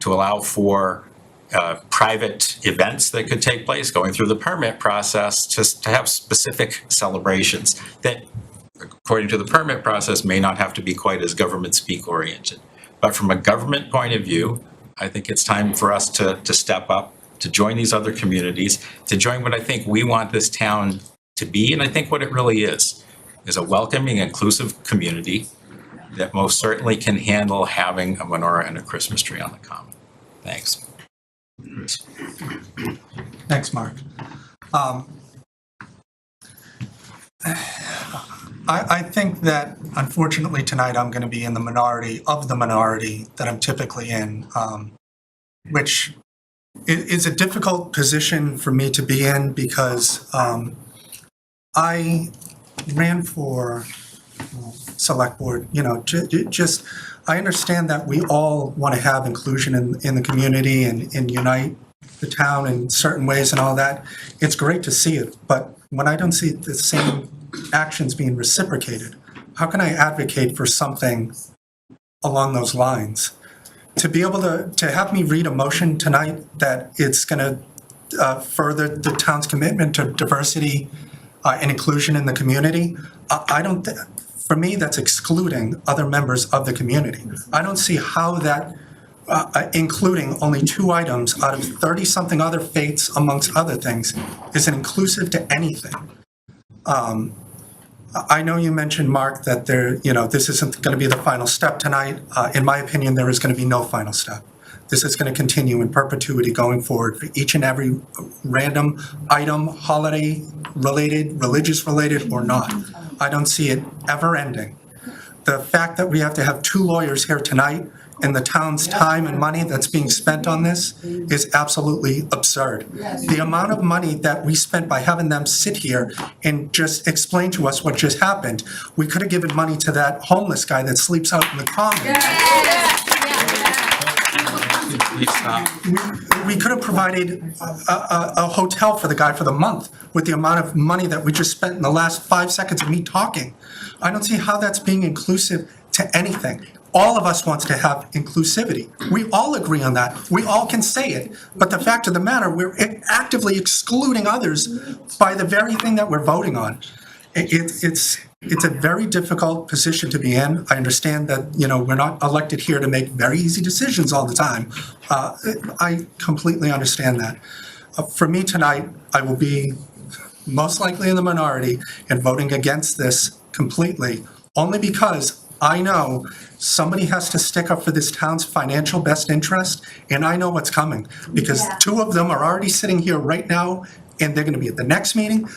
[SPEAKER 1] to allow for private events that could take place, going through the permit process, just to have specific celebrations that, according to the permit process, may not have to be quite as government speak oriented. But from a government point of view, I think it's time for us to step up, to join these other communities, to join what I think we want this town to be, and I think what it really is a welcoming, inclusive community that most certainly can handle having a menorah and a Christmas tree on the common. Thanks.
[SPEAKER 2] Thanks, Mark. I think that, unfortunately, tonight I'm going to be in the minority of the minority that I'm typically in, which is a difficult position for me to be in because I ran for select board, I understand that we all want to have inclusion in the community and unite the town in certain ways and all that. It's great to see it, but when I don't see the same actions being reciprocated, advocate for something along those lines? To be able to have me read a motion tonight that it's going to further the town's commitment to diversity and inclusion in the community, I don't, for me, that's excluding other members of the community. I don't see how that, including only 2 items out of 30-something other faiths, amongst other things, is inclusive to anything. I know you mentioned, Mark, that this isn't going to be the final step tonight. In my opinion, there is going to be no final step. This is going to continue in perpetuity going forward for each and every random item, holiday-related, religious-related, or not. I don't see it ever ending. The fact that we have to have 2 lawyers here tonight and the town's time and money that's being spent on this is absolutely absurd. The amount of money that we spent by having them sit here and just explain to us what just happened, we could have given money to that homeless guy that sleeps out in the common. We could have provided a hotel for the guy for the month with the amount of money that we just spent in the last 5 seconds of me talking. I don't see how that's being inclusive to anything. All of us wants to have inclusivity. We all agree on that. We all can say it. But the fact of the matter, we're actively excluding others by the very thing that we're voting on. It's a very difficult position to be in. I understand that, we're not elected here to make very easy decisions all the time. I completely understand that. For me tonight, I will be most likely in the minority and voting against this completely, only because I know somebody has to stick up for this town's financial best interest, and I know what's coming, because 2 of them are already sitting here right now, and they're going to be at the next meeting,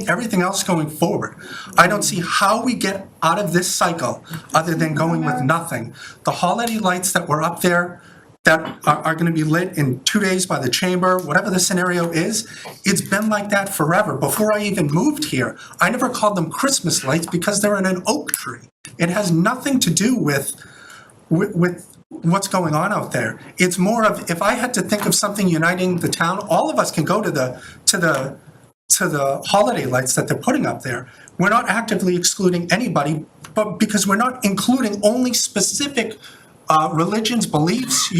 [SPEAKER 2] everything else going forward. I don't see how we get out of this cycle other than going with nothing. The holiday lights that were up there that are going to be lit in 2 days by the chamber, whatever the scenario is, it's been like that forever. Before I even moved here, I never called them Christmas lights because they're in an oak tree. It has nothing to do with what's going on out there. It's more of, if I had to think of something uniting the town, all of us can go to the holiday lights that they're putting up there. We're not actively excluding anybody, but because we're not including only specific religions, beliefs.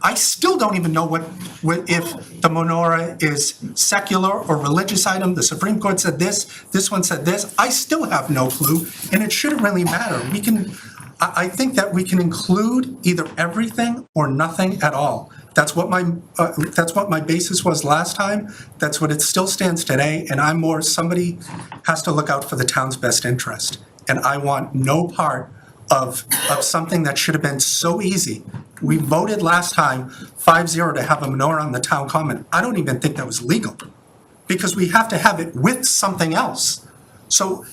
[SPEAKER 2] I still don't even know what if the menorah is secular or religious item. The Supreme Court said this one said this. I still have no clue, and it shouldn't really matter. I think that we can include either everything or nothing at all. That's what my basis was last time. That's what it still stands today. And I'm more, somebody has to look out for the town's best interest. And I want no part of something that should have been so easy. We voted last time 5-0 to have a menorah on the town common. I don't even think that was legal, because we have to have it with something else. So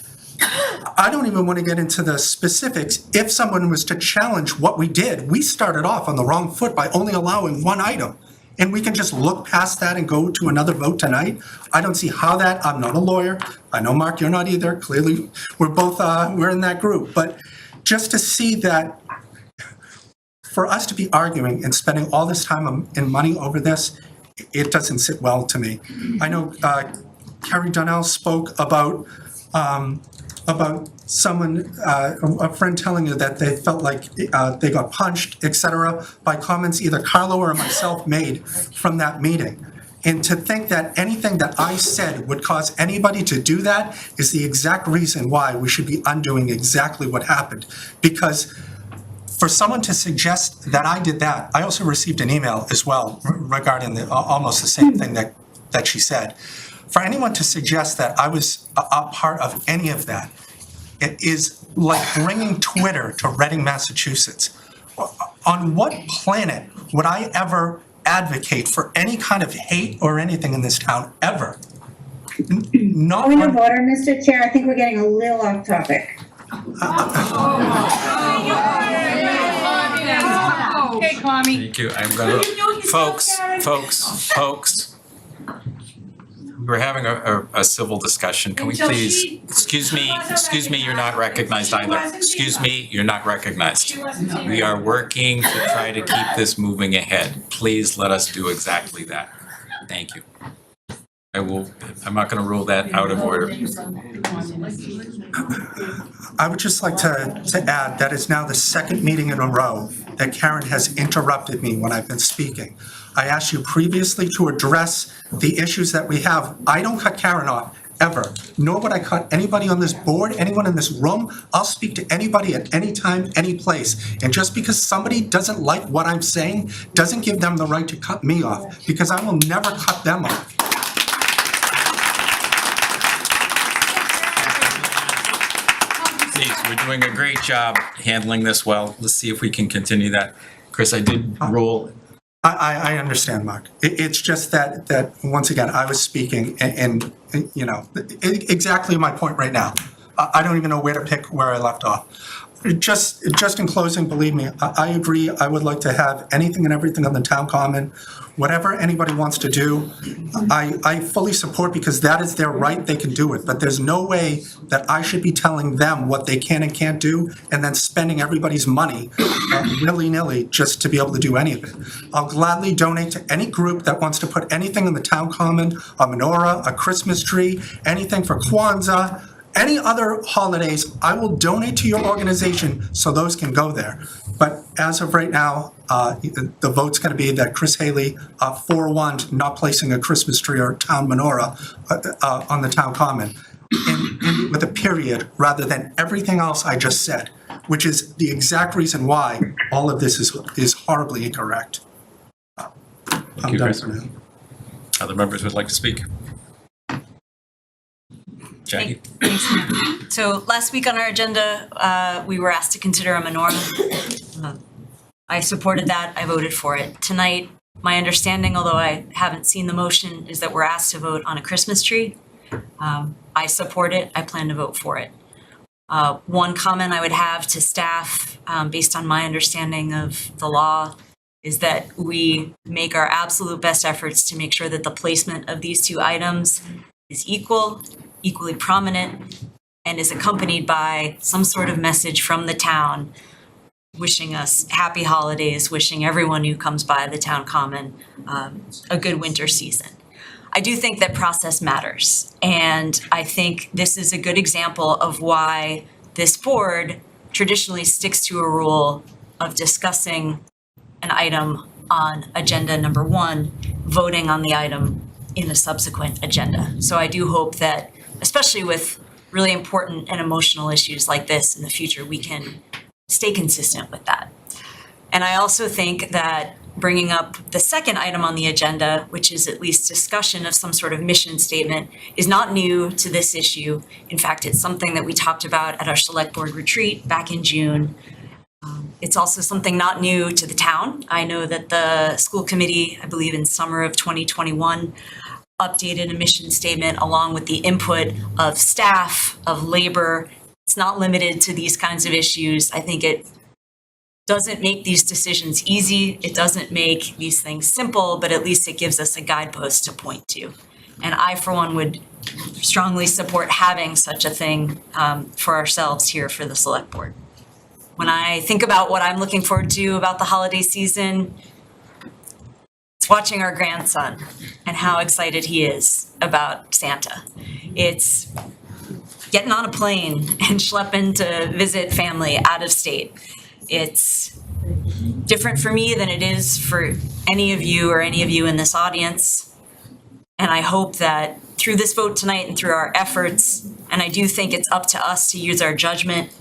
[SPEAKER 2] I don't even want to get into the specifics. If someone was to challenge what we did, we started off on the wrong foot by only allowing 1 item. And we can just look past that and go to another vote tonight. I don't see how that, I'm not a lawyer. I know, Mark, you're not either. Clearly, we're both, we're in that group. But just to see that, for us to be arguing and spending all this time and money over this, it doesn't sit well to me. I know Carrie Donnell spoke about someone, a friend telling you that they felt like they got punched, etc., by comments either Carlo or myself made from that meeting. And to think that anything that I said would cause anybody to do that is the exact reason why we should be undoing exactly what happened. Because for someone to suggest that I did that, I also received an email as well regarding almost the same thing that she said. For anyone to suggest that I was a part of any of that, it is like bringing Twitter to Reading, Massachusetts. On what planet would I ever advocate for any kind of hate or anything in this town, ever? Not
[SPEAKER 23] Point of order, Mr. Chair, I think we're getting a little off topic.
[SPEAKER 3] Okay, Kwame.
[SPEAKER 1] Thank you. I'm gonna, folks. We're having a civil discussion. Can we please, excuse me, you're not recognized either. Excuse me, you're not recognized. We are working to try to keep this moving ahead. Please let us do exactly that. Thank you. I'm not going to rule that out of order.
[SPEAKER 2] I would just like to add that it's now the second meeting in a row that Karen has interrupted me when I've been speaking. I asked you previously to address the issues that we have. I don't cut Karen off, ever. Nor would I cut anybody on this board, anyone in this room. I'll speak to anybody at any time, any place. And just because somebody doesn't like what I'm saying doesn't give them the right to cut me off, because I will never cut them off.
[SPEAKER 1] Please, we're doing a great job handling this well. Let's see if we can continue that. Chris, I did rule.
[SPEAKER 2] I understand, Mark. It's just that once again, I was speaking and you know, exactly my point right now. I don't even know where to pick where I left off. Just in closing, believe me, I agree. I would like to have anything and everything on the town common. Whatever anybody wants to do, I fully support, because that is their right. They can do it. But there's no way that I should be telling them what they can and can't do and then spending everybody's money willy-nilly just to be able to do any of it. I'll gladly donate to any group that wants to put anything in the town common, a menorah, a Christmas tree, anything for Kwanzaa, any other holidays. I will donate to your organization so those can go there. But as of right now, the vote's going to be that Chris Haley, 4-1, not placing a Christmas tree or town menorah on the town common, and with a period, rather than everything else I just said, which is the exact reason why all of this is horribly incorrect.
[SPEAKER 1] Thank you, Chris. Other members would like to speak? Jackie?
[SPEAKER 6] Thanks, Mayor. So last week on our agenda, we were asked to consider a menorah. I supported that. I voted for it. Tonight, my understanding, although I haven't seen the motion, is that we're asked to vote on a Christmas tree. I support it. I plan to vote for it. One comment I would have to staff, based on my understanding of the law, is that we make our absolute best efforts to make sure that the placement of these two items is equally prominent, and is accompanied by some sort of message from the town wishing us happy holidays, wishing everyone who comes by the town common a good winter season. I do think that process matters, and I think this is a good example of why this board traditionally sticks to a rule of discussing an item on agenda number 1, voting on the item in a subsequent agenda. So I do hope that, especially with really important and emotional issues like this in the future, we can stay consistent with that. And I also think that bringing up the second item on the agenda, which is at least discussion of some sort of mission statement, is not new to this issue. In fact, it's something that we talked about at our select board retreat back in June. It's also something not new to the town. I know that the school committee, I believe in summer of 2021, updated a mission statement along with the input of staff, of labor. It's not limited to these kinds of issues. I think it doesn't make these decisions easy. It doesn't make these things simple, but at least it gives us a guidepost to point to. And I, for one, would strongly support having such a thing for ourselves here for the select board. When I think about what I'm looking forward to about the holiday season, it's watching our grandson and how excited he is about Santa. It's getting on a plane and schlepping to visit family out of state. It's different for me than it is for any of you or any of you in this audience. And I hope that through this vote tonight and through our efforts, and I do think it's up to us to use our judgment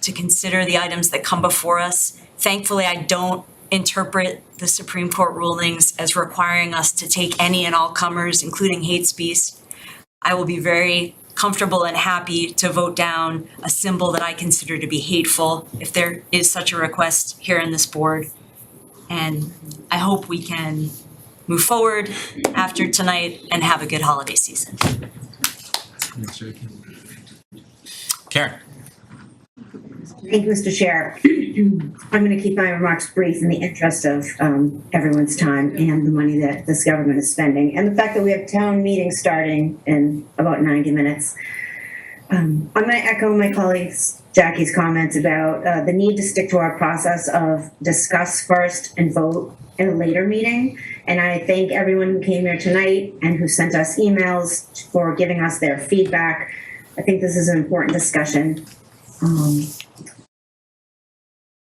[SPEAKER 6] to consider the items that come before us. Thankfully, I don't interpret the Supreme Court rulings as requiring us to take any and all comers, including hate speech. I will be very comfortable and happy to vote down a symbol that I consider to be hateful if there is such a request here in this board. And I hope we can move forward after tonight and have a good holiday season.
[SPEAKER 1] Karen.
[SPEAKER 7] Thank you, Mr. Chair. I'm going to keep my remarks brief in the interest of everyone's time and the money that this government is spending. And the fact that we have town meetings starting in about 90 minutes. I'm going to echo my colleagues Jackie's comments about the need to stick to our process of discuss first and vote in a later meeting. And I thank everyone who came here tonight and who sent us emails for giving us their feedback. I think this is an important discussion.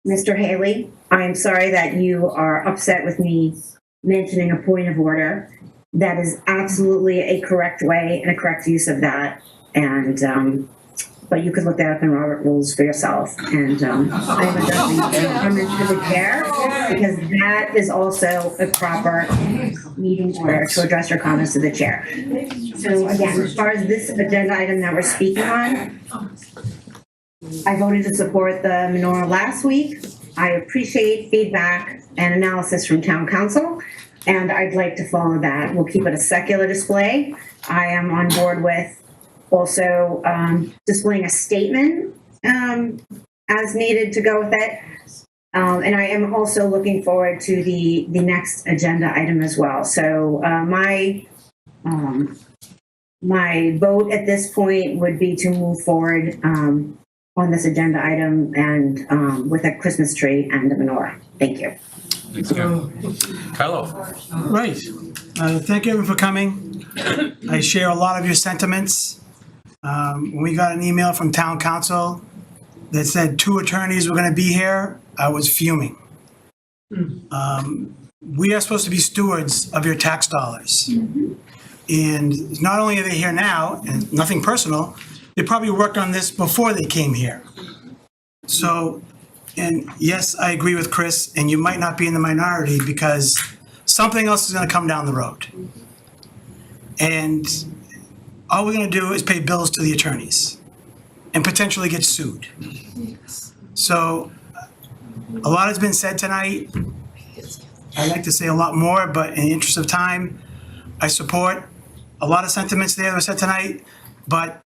[SPEAKER 7] Mr. Haley, I am sorry that you are upset with me mentioning a point of order. That is absolutely a correct way and a correct use of that. And, but you could look that up in Robert Rules for yourself. And I am addressing the comment to the chair because that is also a proper meeting order to address your comments to the chair. So again, as far as this agenda item that we're speaking on, I voted to support the menorah last week. I appreciate feedback and analysis from town council, and I'd like to follow that. We'll keep it a secular display. I am on board with also displaying a statement as needed to go with it. And I am also looking forward to the next agenda item as well. So my vote at this point would be to move forward on this agenda item and with a Christmas tree and a menorah. Thank you.
[SPEAKER 1] Thanks, Carlo.
[SPEAKER 8] Right. Thank you everyone for coming. I share a lot of your sentiments. When we got an email from town council that said 2 attorneys were going to be here, I was fuming. We are supposed to be stewards of your tax dollars. And not only are they here now, and nothing personal, they probably worked on this before they came here. So, and yes, I agree with Chris, and you might not be in the minority because something else is going to come down the road. And all we're going to do is pay bills to the attorneys and potentially get sued. So a lot has been said tonight. I'd like to say a lot more, but in the interest of time, I support a lot of sentiments there that were said tonight, but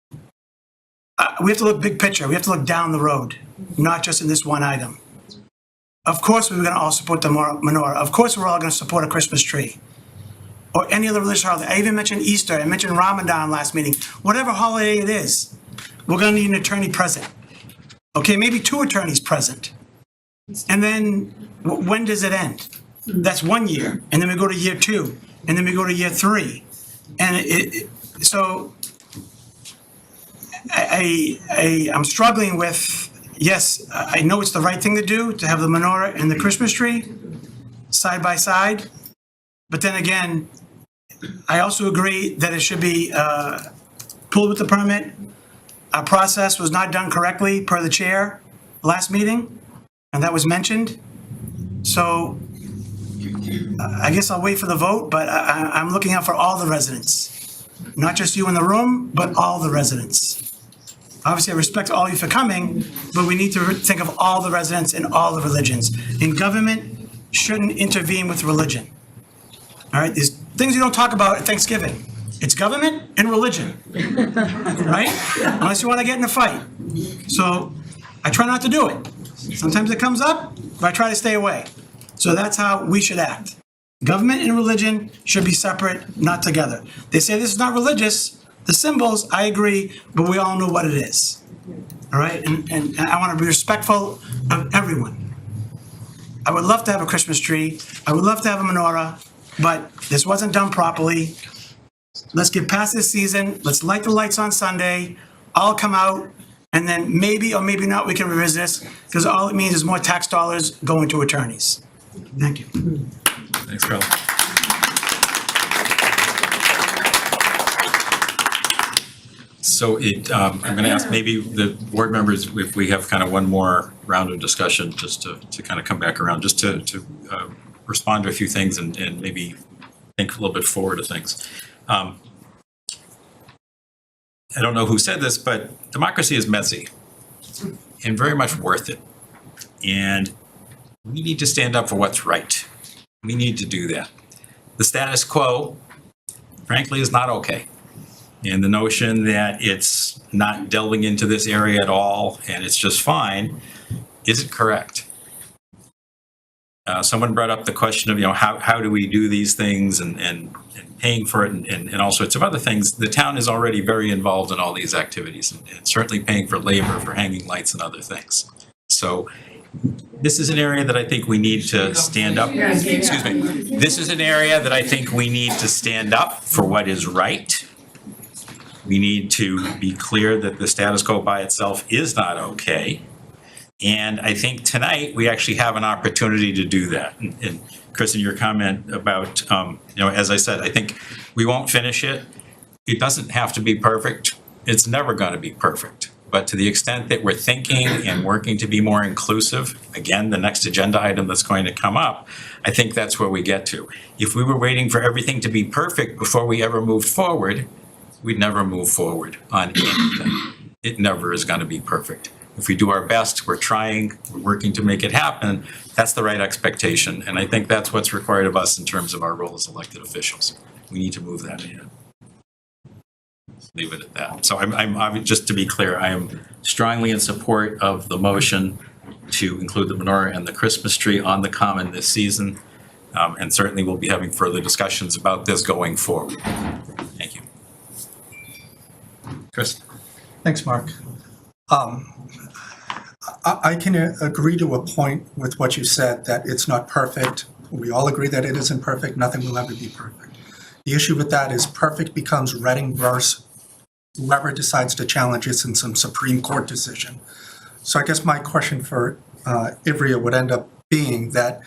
[SPEAKER 8] we have to look big picture. We have to look down the road, not just in this one item. Of course, we're going to all support the menorah. Of course, we're all going to support a Christmas tree or any other religious holiday. I even mentioned Easter. I mentioned Ramadan last meeting. Whatever holiday it is, we're going to need an attorney present. Okay, maybe 2 attorneys present. And then when does it end? That's 1 year. And then we go to year 2. And then we go to year 3. And so I'm struggling with, yes, I know it's the right thing to do to have the menorah and the Christmas tree side by side. But then again, I also agree that it should be pulled with the permit. Our process was not done correctly per the chair last meeting, and that was mentioned. So I guess I'll wait for the vote, but I'm looking out for all the residents, not just you in the room, but all the residents. Obviously, I respect all of you for coming, but we need to think of all the residents and all the religions. And government shouldn't intervene with religion. All right, there's things you don't talk about at Thanksgiving. It's government and religion, right? Unless you want to get in a fight. So I try not to do it. Sometimes it comes up, but I try to stay away. So that's how we should act. Government and religion should be separate, not together. They say this is not religious. The symbols, I agree, but we all know what it is. All right, and I want to be respectful of everyone. I would love to have a Christmas tree. I would love to have a menorah, but this wasn't done properly. Let's get past this season. Let's light the lights on Sunday. I'll come out, and then maybe or maybe not we can revisit this, because all it means is more tax dollars going to attorneys. Thank you.
[SPEAKER 1] Thanks, Carl. So I'm going to ask maybe the board members if we have kind of one more round of discussion, just to kind of come back around, just to respond to a few things and maybe think a little bit forward to things. I don't know who said this, but democracy is messy and very much worth it. And we need to stand up for what's right. We need to do that. The status quo, frankly, is not okay. And the notion that it's not delving into this area at all and it's just fine isn't correct. Someone brought up the question of, how do we do these things and paying for it and all sorts of other things. The town is already very involved in all these activities and certainly paying for labor for hanging lights and other things. So this is an area that I think we need to stand up. Excuse me. This is an area that I think we need to stand up for what is right. We need to be clear that the status quo by itself is not okay. And I think tonight we actually have an opportunity to do that. And Chris, in your comment about, as I said, I think we won't finish it. It doesn't have to be perfect. It's never going to be perfect. But to the extent that we're thinking and working to be more inclusive, again, the next agenda item that's going to come up, I think that's where we get to. If we were waiting for everything to be perfect before we ever moved forward, we'd never move forward on anything. It never is going to be perfect. If we do our best, we're trying, we're working to make it happen, that's the right expectation. And I think that's what's required of us in terms of our role as elected officials. We need to move that ahead. Leave it at that. So I'm just to be clear, I am strongly in support of the motion to include the menorah and the Christmas tree on the common this season. And certainly we'll be having further discussions about this going forward. Thank you. Chris?
[SPEAKER 2] Thanks, Mark. I can agree to a point with what you said, that it's not perfect. We all agree that it isn't perfect. Nothing will ever be perfect. The issue with that is perfect becomes Reading versus whoever decides to challenge it in some Supreme Court decision. So I guess my question for Ivrea would end up being that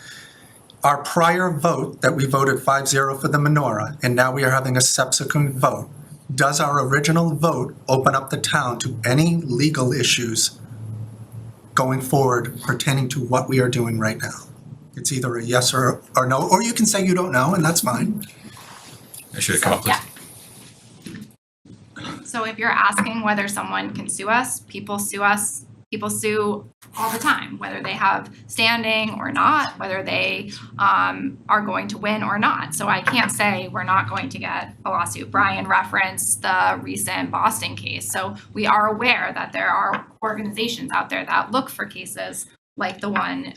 [SPEAKER 2] our prior vote that we voted 5-0 for the menorah, and now we are having a subsequent vote, does our original vote open up the town to any legal issues going forward pertaining to what we are doing right now? It's either a yes or no, or you can say you don't know, and that's fine.
[SPEAKER 1] I should have come up with.
[SPEAKER 9] So if you're asking whether someone can sue us, people sue all the time, whether they have standing or not, whether they are going to win or not. So I can't say we're not going to get a lawsuit. Brian referenced the recent Boston case. So we are aware that there are organizations out there that look for cases like the one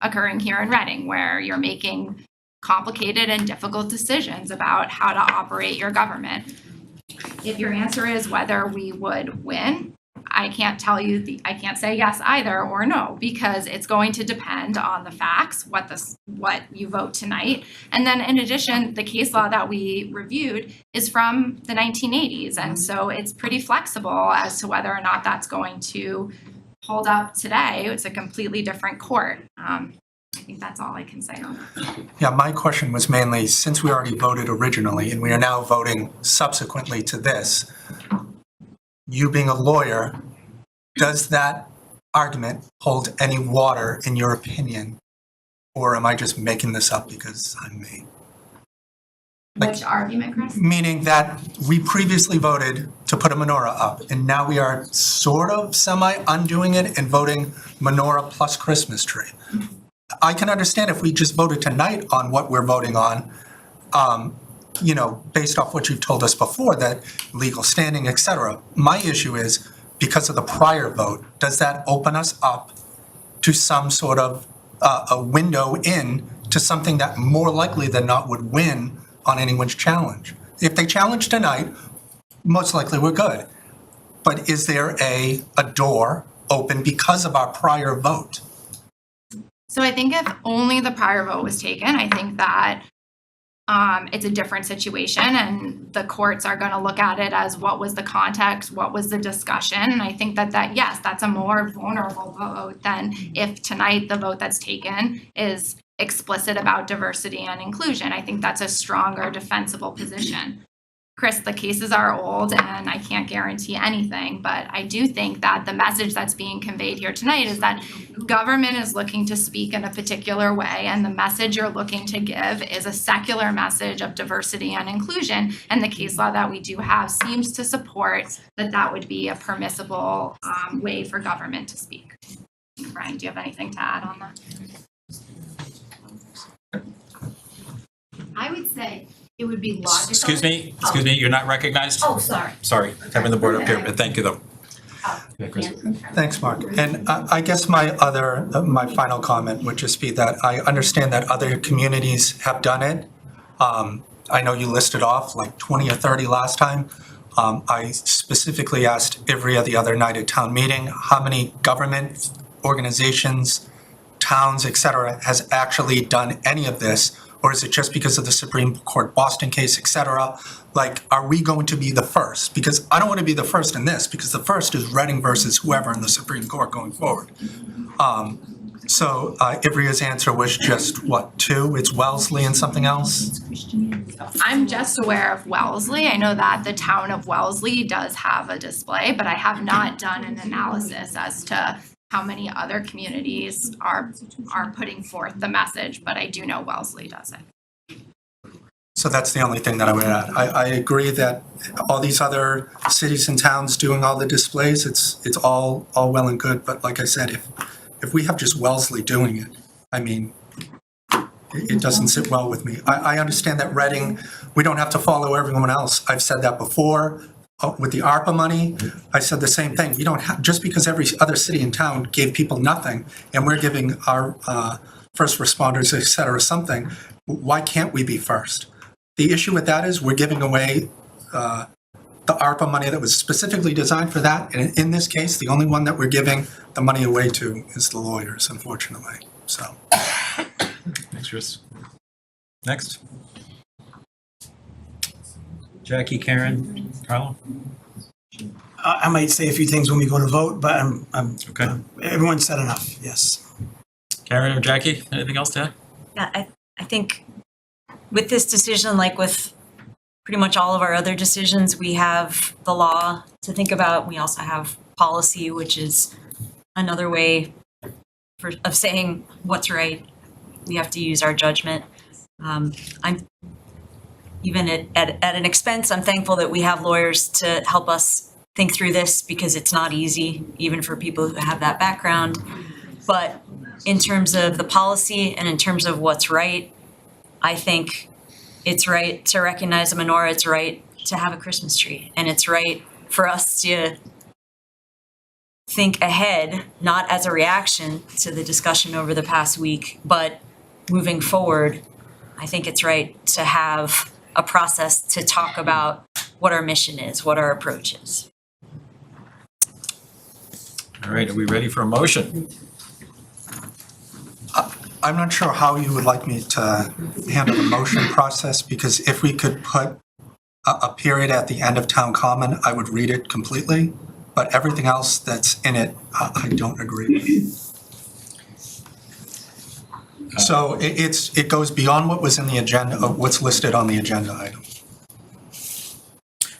[SPEAKER 9] occurring here in Reading, where you're making complicated and difficult decisions about how to operate your government. If your answer is whether we would win, I can't tell you, I can't say yes either or no, because it's going to depend on the facts, what you vote tonight. And then in addition, the case law that we reviewed is from the 1980s. And so it's pretty flexible as to whether or not that's going to hold up today. It's a completely different court. I think that's all I can say on that.
[SPEAKER 2] Yeah, my question was mainly, since we already voted originally and we are now voting subsequently to this, you being a lawyer, does that argument hold any water in your opinion? Or am I just making this up because I'm me?
[SPEAKER 9] Which argument, Chris?
[SPEAKER 2] Meaning that we previously voted to put a menorah up, and now we are sort of semi-undoing it and voting menorah plus Christmas tree. I can understand if we just voted tonight on what we're voting on, based off what you've told us before, that legal standing, et cetera. My issue is, because of the prior vote, does that open us up to some sort of a window in to something that more likely than not would win on anyone's challenge? If they challenge tonight, most likely we're good. But is there a door open because of our prior vote?
[SPEAKER 9] So I think if only the prior vote was taken, I think that it's a different situation, and the courts are going to look at it as what was the context, what was the discussion. And I think that yes, that's a more vulnerable vote than if tonight the vote that's taken is explicit about diversity and inclusion. I think that's a stronger defensible position. Chris, the cases are old and I can't guarantee anything, but I do think that the message that's being conveyed here tonight is that government is looking to speak in a particular way, and the message you're looking to give is a secular message of diversity and inclusion, and the case law that we do have seems to support that would be a permissible way for government to speak. Brian, do you have anything to add on that?
[SPEAKER 17] I would say it would be logical.
[SPEAKER 1] Excuse me, you're not recognized?
[SPEAKER 17] Oh, sorry.
[SPEAKER 1] Sorry, having the board up here, but thank you though. Yeah, Chris.
[SPEAKER 2] Thanks, Mark. And I guess my final comment would just be that I understand that other communities have done it. I know you listed off like 20 or 30 last time. I specifically asked every other night at town meeting, how many government organizations, towns, et cetera, has actually done any of this? Or is it just because of the Supreme Court Boston case, et cetera? Like, are we going to be the first? Because I don't want to be the first in this, because the first is Reading versus whoever in the Supreme Court going forward. So Ivrea's answer was just, what, 2? It's Wellesley and something else?
[SPEAKER 9] I'm just aware of Wellesley. I know that the town of Wellesley does have a display, but I have not done an analysis as to how many other communities are putting forth the message, but I do know Wellesley does it.
[SPEAKER 2] So that's the only thing that I would add. I agree that all these other cities and towns doing all the displays, it's all well and good, but like I said, if we have just Wellesley doing it, I mean, it doesn't sit well with me. I understand that Reading, we don't have to follow everyone else. I've said that before. With the ARPA money, I said the same thing. We don't have, just because every other city and town gave people nothing, and we're giving our first responders, et cetera, something, why can't we be first? The issue with that is we're giving away the ARPA money that was specifically designed for that. And in this case, the only one that we're giving the money away to is the lawyers, unfortunately. So.
[SPEAKER 1] Thanks, Chris. Next. Jackie, Karen, Carlo?
[SPEAKER 8] I might say a few things when we go to vote, but
[SPEAKER 1] Okay.
[SPEAKER 8] Everyone said enough, yes.
[SPEAKER 1] Karen or Jackie, anything else to add?
[SPEAKER 6] Yeah, I think with this decision, like with pretty much all of our other decisions, we have the law to think about. We also have policy, which is another way of saying what's right. We have to use our judgment. I'm even at an expense, I'm thankful that we have lawyers to help us think through this, because it's not easy, even for people who have that background. But in terms of the policy and in terms of what's right, I think it's right to recognize a menorah, it's right to have a Christmas tree, and it's right for us to think ahead, not as a reaction to the discussion over the past week, but moving forward. I think it's right to have a process to talk about what our mission is, what our approach is.
[SPEAKER 1] All right, are we ready for a motion?
[SPEAKER 2] I'm not sure how you would like me to handle the motion process, because if we could put a period at the end of town comment, I would read it completely, but everything else that's in it, I don't agree with. So it goes beyond what was in the agenda, what's listed on the agenda item.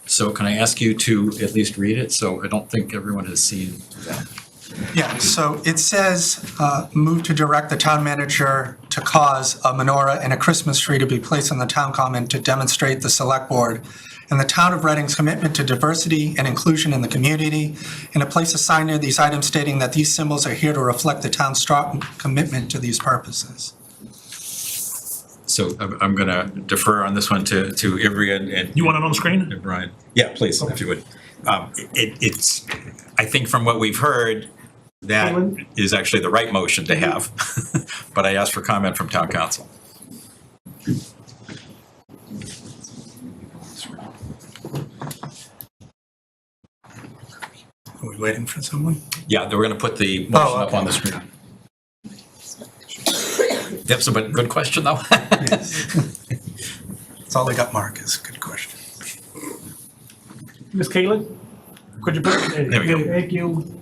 [SPEAKER 1] So can I ask you to at least read it? So I don't think everyone has seen that.
[SPEAKER 2] Yeah, so it says, move to direct the town manager to cause a menorah and a Christmas tree to be placed on the town common to demonstrate the select board and the town of Reading's commitment to diversity and inclusion in the community, and to place a sign near these items stating that these symbols are here to reflect the town's strong commitment to these purposes.
[SPEAKER 1] So I'm going to defer on this one to Ivrea and
[SPEAKER 5] You want it on the screen?
[SPEAKER 1] and Brian. Yeah, please, if you would. It's, I think from what we've heard, that is actually the right motion to have. But I asked for comment from town council.
[SPEAKER 2] Are we waiting for someone?
[SPEAKER 1] Yeah, we're going to put the motion up on the screen. Yep, so but good question though.
[SPEAKER 2] That's all I got, Mark, is a good question.
[SPEAKER 5] Ms. Caitlin, could you put,
[SPEAKER 1] There we go.
[SPEAKER 5] thank you.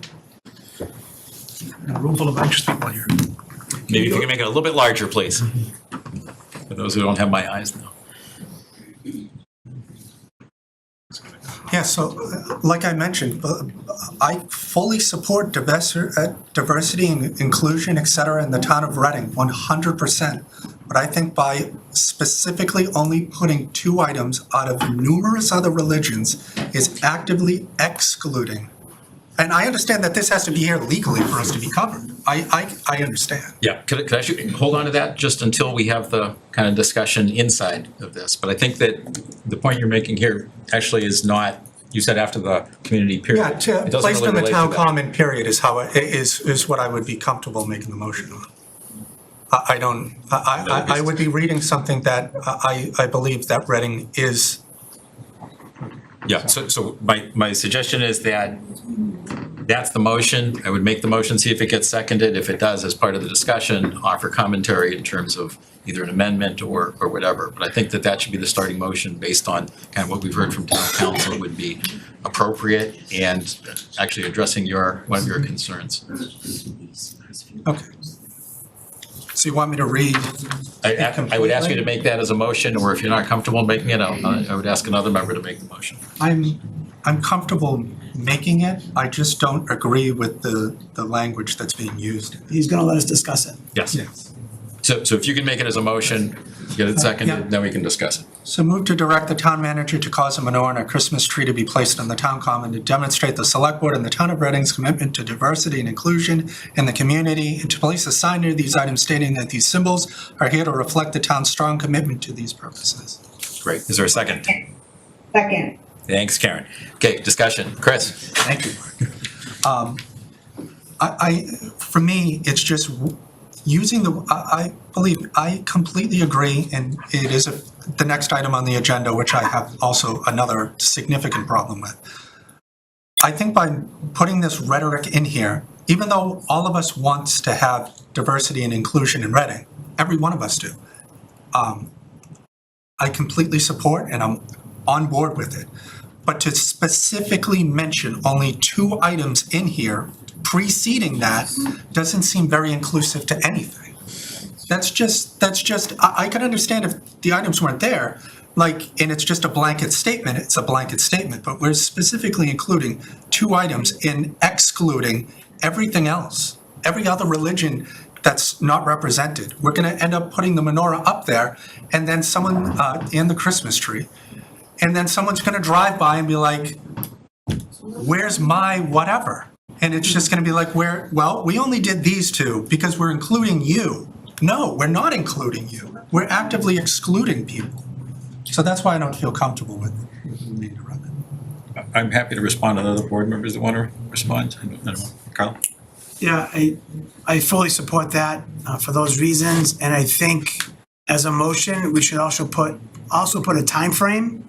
[SPEAKER 5] A room full of anxious people here.
[SPEAKER 1] Maybe if you can make it a little bit larger, please. For those who don't have my eyes now.
[SPEAKER 2] Yeah, so like I mentioned, I fully support diversity and inclusion, et cetera, in the town of Reading, 100%. But I think by specifically only putting 2 items out of numerous other religions is actively excluding. And I understand that this has to be here legally for us to be covered. I understand.
[SPEAKER 1] Yeah, could I hold on to that just until we have the kind of discussion inside of this? But I think that the point you're making here actually is not You said after the community period.
[SPEAKER 2] Yeah,
[SPEAKER 1] It doesn't
[SPEAKER 2] placed
[SPEAKER 1] really
[SPEAKER 2] in the
[SPEAKER 1] relate to
[SPEAKER 2] town
[SPEAKER 1] that.
[SPEAKER 2] common period is how, is what I would be comfortable making the motion on. I would be reading something that I believe that Reading is.
[SPEAKER 1] Yeah, so my suggestion is that that's the motion. I would make the motion, see if it gets seconded. If it does, as part of the discussion, offer commentary in terms of either an amendment or whatever. But I think that should be the starting motion based on kind of what we've heard from town council would be appropriate and actually addressing one of your concerns.
[SPEAKER 2] Okay. So you want me to read?
[SPEAKER 1] I would ask you to make that as a motion, or if you're not comfortable making it, I would ask another member to make the motion.
[SPEAKER 2] I'm comfortable making it. I just don't agree with the language that's being used.
[SPEAKER 8] He's gonna let us discuss it.
[SPEAKER 1] Yes. So if you can make it as a motion, get it seconded, then we can discuss it.
[SPEAKER 2] So move to direct the town manager to cause a menorah and a Christmas tree to be placed on the town common to demonstrate the select board and the town of Reading's commitment to diversity and inclusion in the community, and to place a sign near these items stating that these symbols are here to reflect the town's strong commitment to these purposes.
[SPEAKER 1] Great. Is there a second?
[SPEAKER 23] Second.
[SPEAKER 1] Thanks, Karen. Okay, discussion. Chris?
[SPEAKER 2] Thank you. For me, it's just using I completely agree, and it is the next item on the agenda, which I have also another significant problem with. I think by putting this rhetoric in here, even though all of us wants to have diversity and inclusion in Reading, every one of us do, I completely support and I'm on board with it. But to specifically mention only 2 items in here preceding that doesn't seem very inclusive to anything. That's just, I can understand if the items weren't there, and it's just a blanket statement, it's a blanket statement, but we're specifically including 2 items in excluding everything else, every other religion that's not represented. We're gonna end up putting the menorah up there and then someone, and the Christmas tree, and then someone's gonna drive by and be like, where's my whatever? And it's just gonna be like, well, we only did these 2 because we're including you. No, we're not including you. We're actively excluding people. So that's why I don't feel comfortable with being interrupted.
[SPEAKER 1] I'm happy to respond to other board members that want to respond. I don't know. Carl?
[SPEAKER 8] Yeah, I fully support that for those reasons, and I think as a motion, we should also put a time frame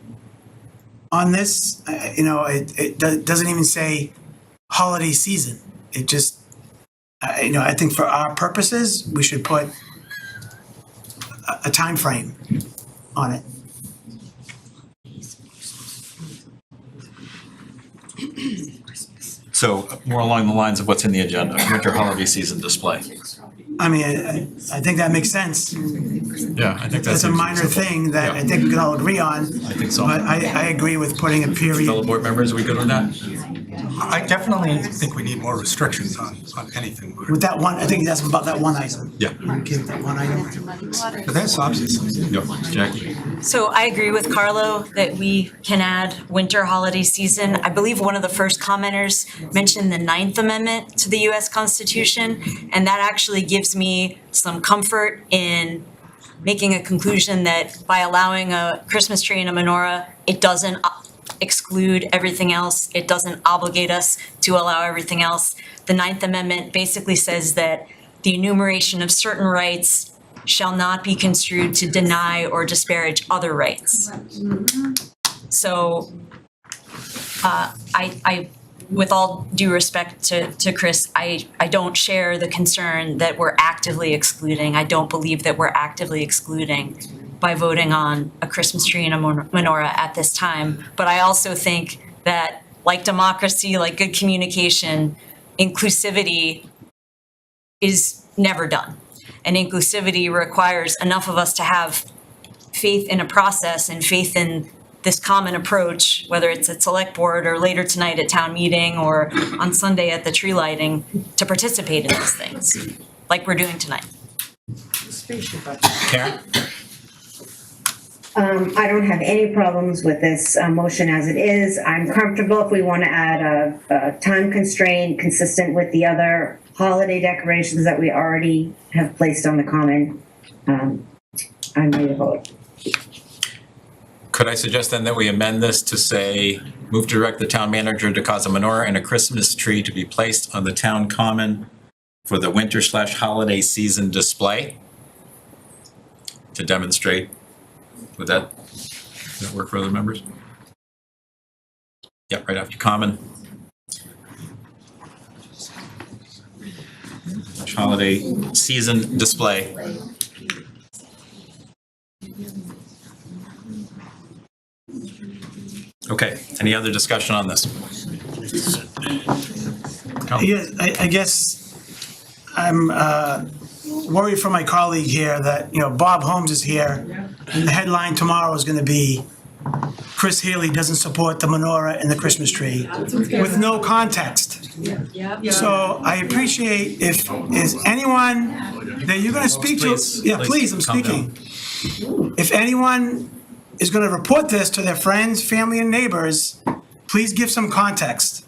[SPEAKER 8] on this. It doesn't even say holiday season. It just, I think for our purposes, we should put a time frame on it.
[SPEAKER 1] So more along the lines of what's in the agenda, winter holiday season display.
[SPEAKER 8] I mean, I think that makes sense.
[SPEAKER 1] Yeah, I think
[SPEAKER 8] That's a minor thing that I think we can all agree on.
[SPEAKER 1] I think so.
[SPEAKER 8] But I agree with putting a period.
[SPEAKER 1] Fellow board members, are we good on that?
[SPEAKER 2] I definitely think we need more restrictions on anything.
[SPEAKER 8] With that one, I think that's about that one item.
[SPEAKER 1] Yeah.
[SPEAKER 8] Okay, with that one item.
[SPEAKER 2] But that's obviously.
[SPEAKER 1] Yep. Jackie?
[SPEAKER 6] So I agree with Carlo that we can add winter holiday season. I believe one of the first commenters mentioned the 9th Amendment to the US Constitution, and that actually gives me some comfort in making a conclusion that by allowing a Christmas tree and a menorah, it doesn't exclude everything else. It doesn't obligate us to allow everything else. The 9th Amendment basically says that the enumeration of certain rights shall not be construed to deny or disparage other rights. So I with all due respect to Chris, I don't share the concern that we're actively excluding. I don't believe that we're actively excluding by voting on a Christmas tree and a menorah at this time. But I also think that, like democracy, like good communication, inclusivity is never done. And inclusivity requires enough of us to have faith in a process and faith in this common approach, whether it's at select board or later tonight at town meeting or on Sunday at the tree lighting, to participate in these things, like we're doing tonight.
[SPEAKER 1] Karen?
[SPEAKER 7] I don't have any problems with this motion as it is. I'm comfortable if we want to add a time constraint consistent with the other holiday decorations that we already have placed on the common. I'm ready to vote.
[SPEAKER 1] could I suggest then that we amend this to say, move to direct the town manager to cause a menorah and a Christmas tree to be placed on the town common for the winter/holiday season display? To demonstrate, would that work for other members? Yep, right after common. Holiday season display. Okay, any other discussion on this?
[SPEAKER 8] Yes, I guess I'm worried for my colleague here that, Bob Holmes is here, and the headline tomorrow is gonna be, Chris Healy doesn't support the menorah and the Christmas tree, with no context. So I appreciate if, is anyone that you're gonna speak to, please, I'm
[SPEAKER 1] calm down.
[SPEAKER 8] speaking. If anyone is gonna report this to their friends, family, and neighbors, please give some context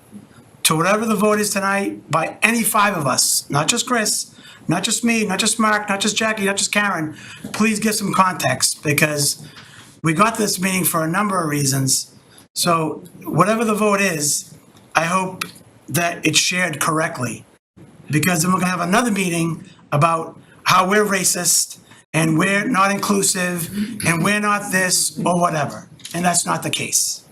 [SPEAKER 8] to whatever the vote is tonight by any five of us, not just Chris, not just me, not just Mark, not just Jackie, not just Karen. Please give some context, because we got this meeting for a number of reasons. So whatever the vote is, I hope that it's shared correctly, because then we're gonna have another meeting about how we're racist and we're not inclusive and we're not this or whatever. And that's not the case.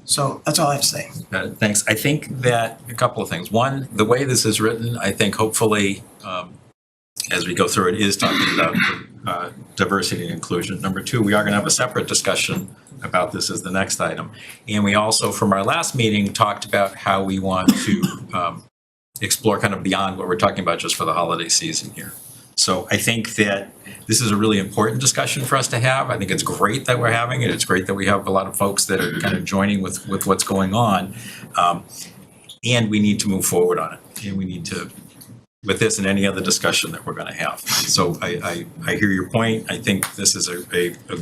[SPEAKER 8] So that's all I have to say.
[SPEAKER 1] Thanks. I think that a couple of things. One, the way this is written, I think hopefully, as we go through it, is talking about diversity and inclusion. Number two, we are going to have a separate discussion about this as the next item. And we also, from our last meeting, talked about how we want to explore kind of beyond what we're talking about just for the holiday season here. So I think that this is a really important discussion for us to have. I think it's great that we're having it. It's great that we have a lot of folks that are kind of joining with what's going on. And we need to move forward on it. And we need to, with this and any other discussion that we're going to have. So I hear your point. I think this is a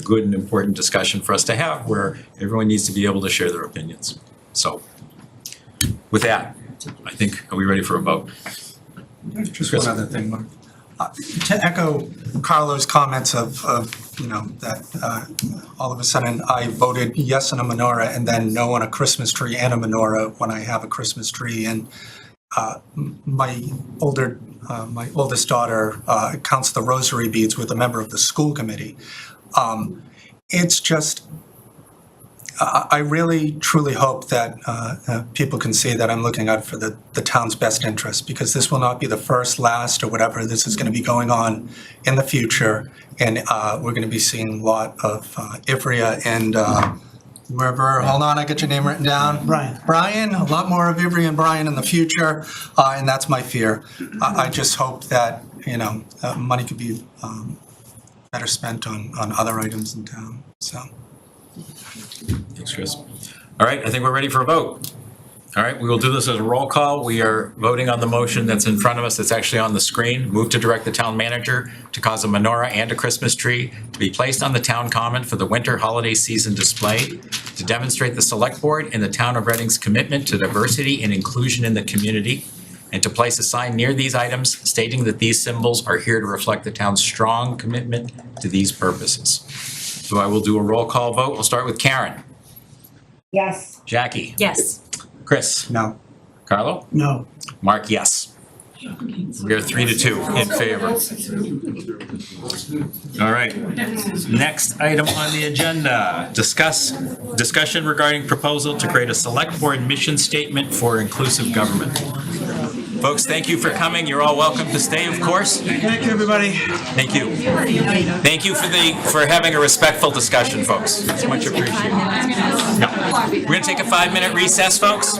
[SPEAKER 1] good and important discussion for us to have, where everyone needs to be able to share their opinions. So with that, I think, are we ready for a vote?
[SPEAKER 2] Just one other thing, Mark. To echo Carlo's comments of that all of a sudden I voted yes on a menorah and then no on a Christmas tree and a menorah when I have a Christmas tree. And my oldest daughter counts the rosary beads with a member of the school committee. It's just, I really truly hope that people can see that I'm looking out for the town's best interest, because this will not be the first, last, or whatever. This is going to be going on in the future, and we're going to be seeing a lot of Ivrea and wherever. Hold on, I get your name written down. Brian, a lot more of Ivrea and Brian in the future, and that's my fear. I just hope that money could be better spent on other items in town. So.
[SPEAKER 1] Thanks, Chris. All right, I think we're ready for a vote. All right, we will do this as a roll call. We are voting on the motion that's in front of us, that's actually on the screen. Move to direct the town manager to cause a menorah and a Christmas tree to be placed on the town common for the winter holiday season display to demonstrate the select board and the town of Reading's commitment to diversity and inclusion in the community, and to place a sign near these items stating that these symbols are here to reflect the town's strong commitment to these purposes. So I will do a roll call vote. We'll start with Karen.
[SPEAKER 7] Yes.
[SPEAKER 1] Jackie.
[SPEAKER 6] Yes.
[SPEAKER 1] Chris.
[SPEAKER 2] No.
[SPEAKER 1] Carlo.
[SPEAKER 8] No.
[SPEAKER 1] Mark, yes. We are 3-2 in favor. All right. Next item on the agenda, discussion regarding proposal to create a select board mission statement for inclusive government. Folks, thank you for coming. You're all welcome to stay, of course.
[SPEAKER 8] Thank you, everybody.
[SPEAKER 1] Thank you. Thank you for having a respectful discussion, folks. It's much appreciated. No. We're going to take a 5-minute recess, folks.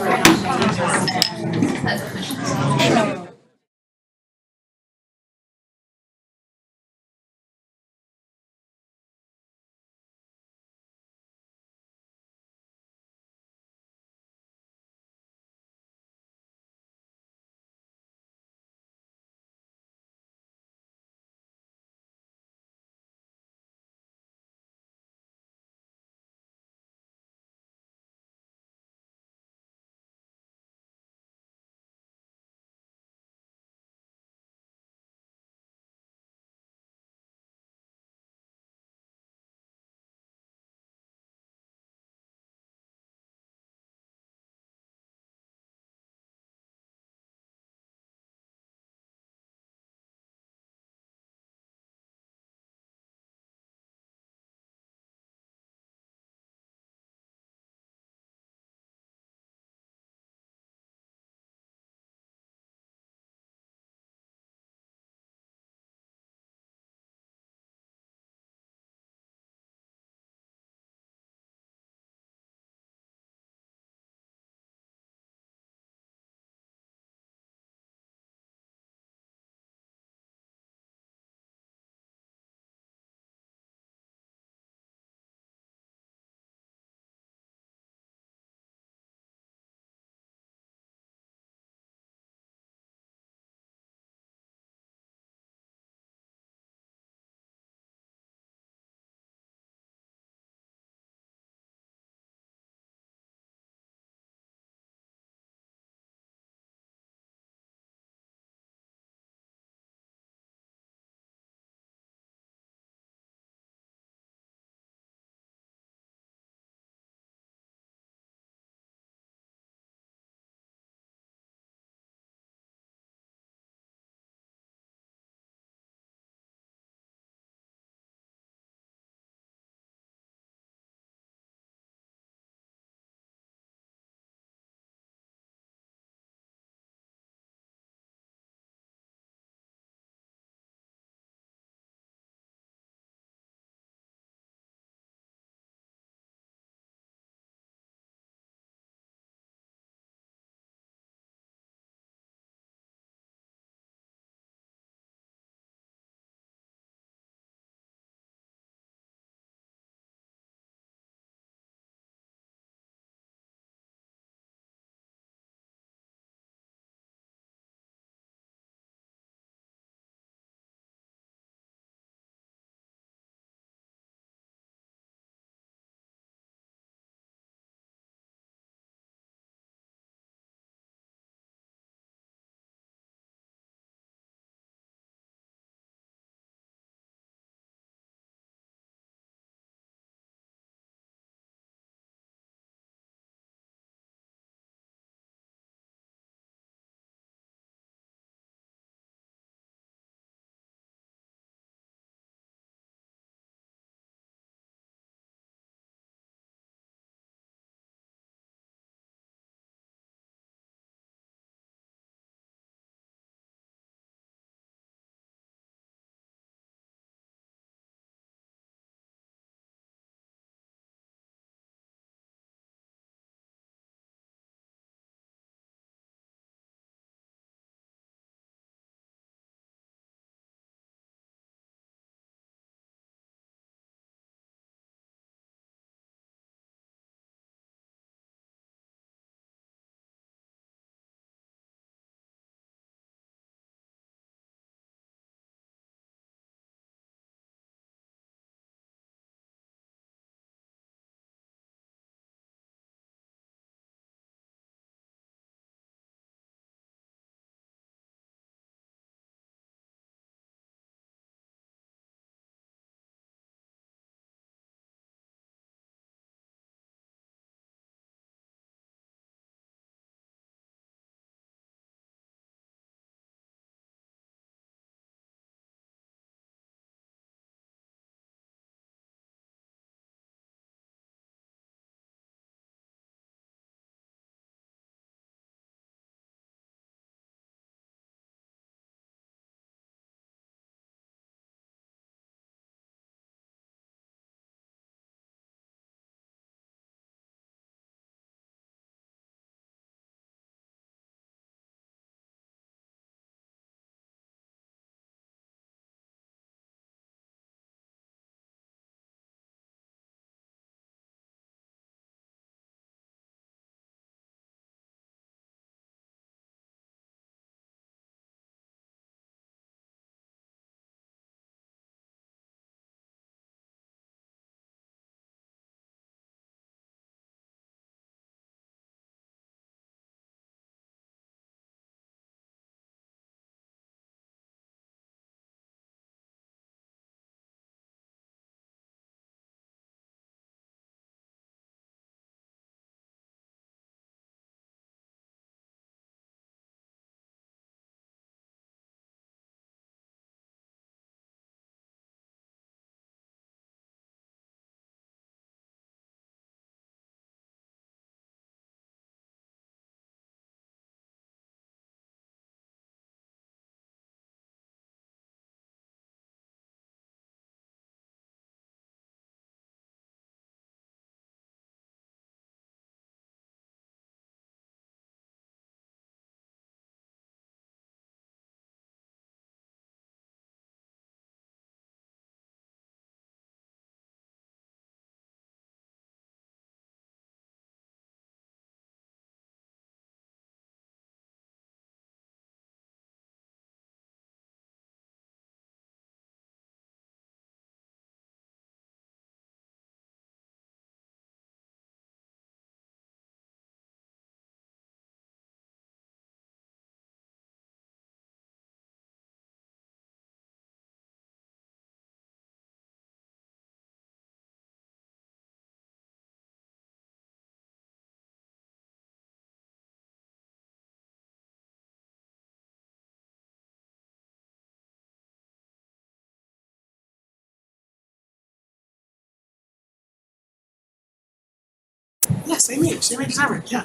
[SPEAKER 8] Same age as Eric, yeah.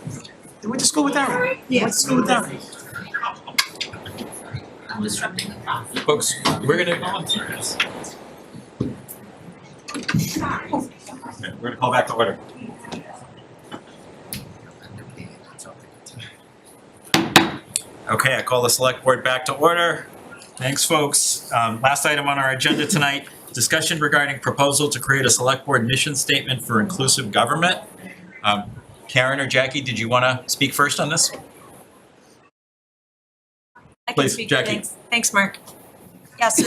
[SPEAKER 8] They went to school with Eric.
[SPEAKER 3] Yeah.
[SPEAKER 8] Went to school with Eric.
[SPEAKER 1] Folks, we're gonna call back to order. Okay, I call the select board back to order. Thanks, folks. Last item on our agenda tonight, discussion regarding proposal to create a select board mission statement for inclusive government. Karen or Jackie, did you want to speak first on this?
[SPEAKER 6] I can
[SPEAKER 1] Please,
[SPEAKER 6] speak.
[SPEAKER 1] Jackie.
[SPEAKER 6] Thanks, Mark. Yeah, so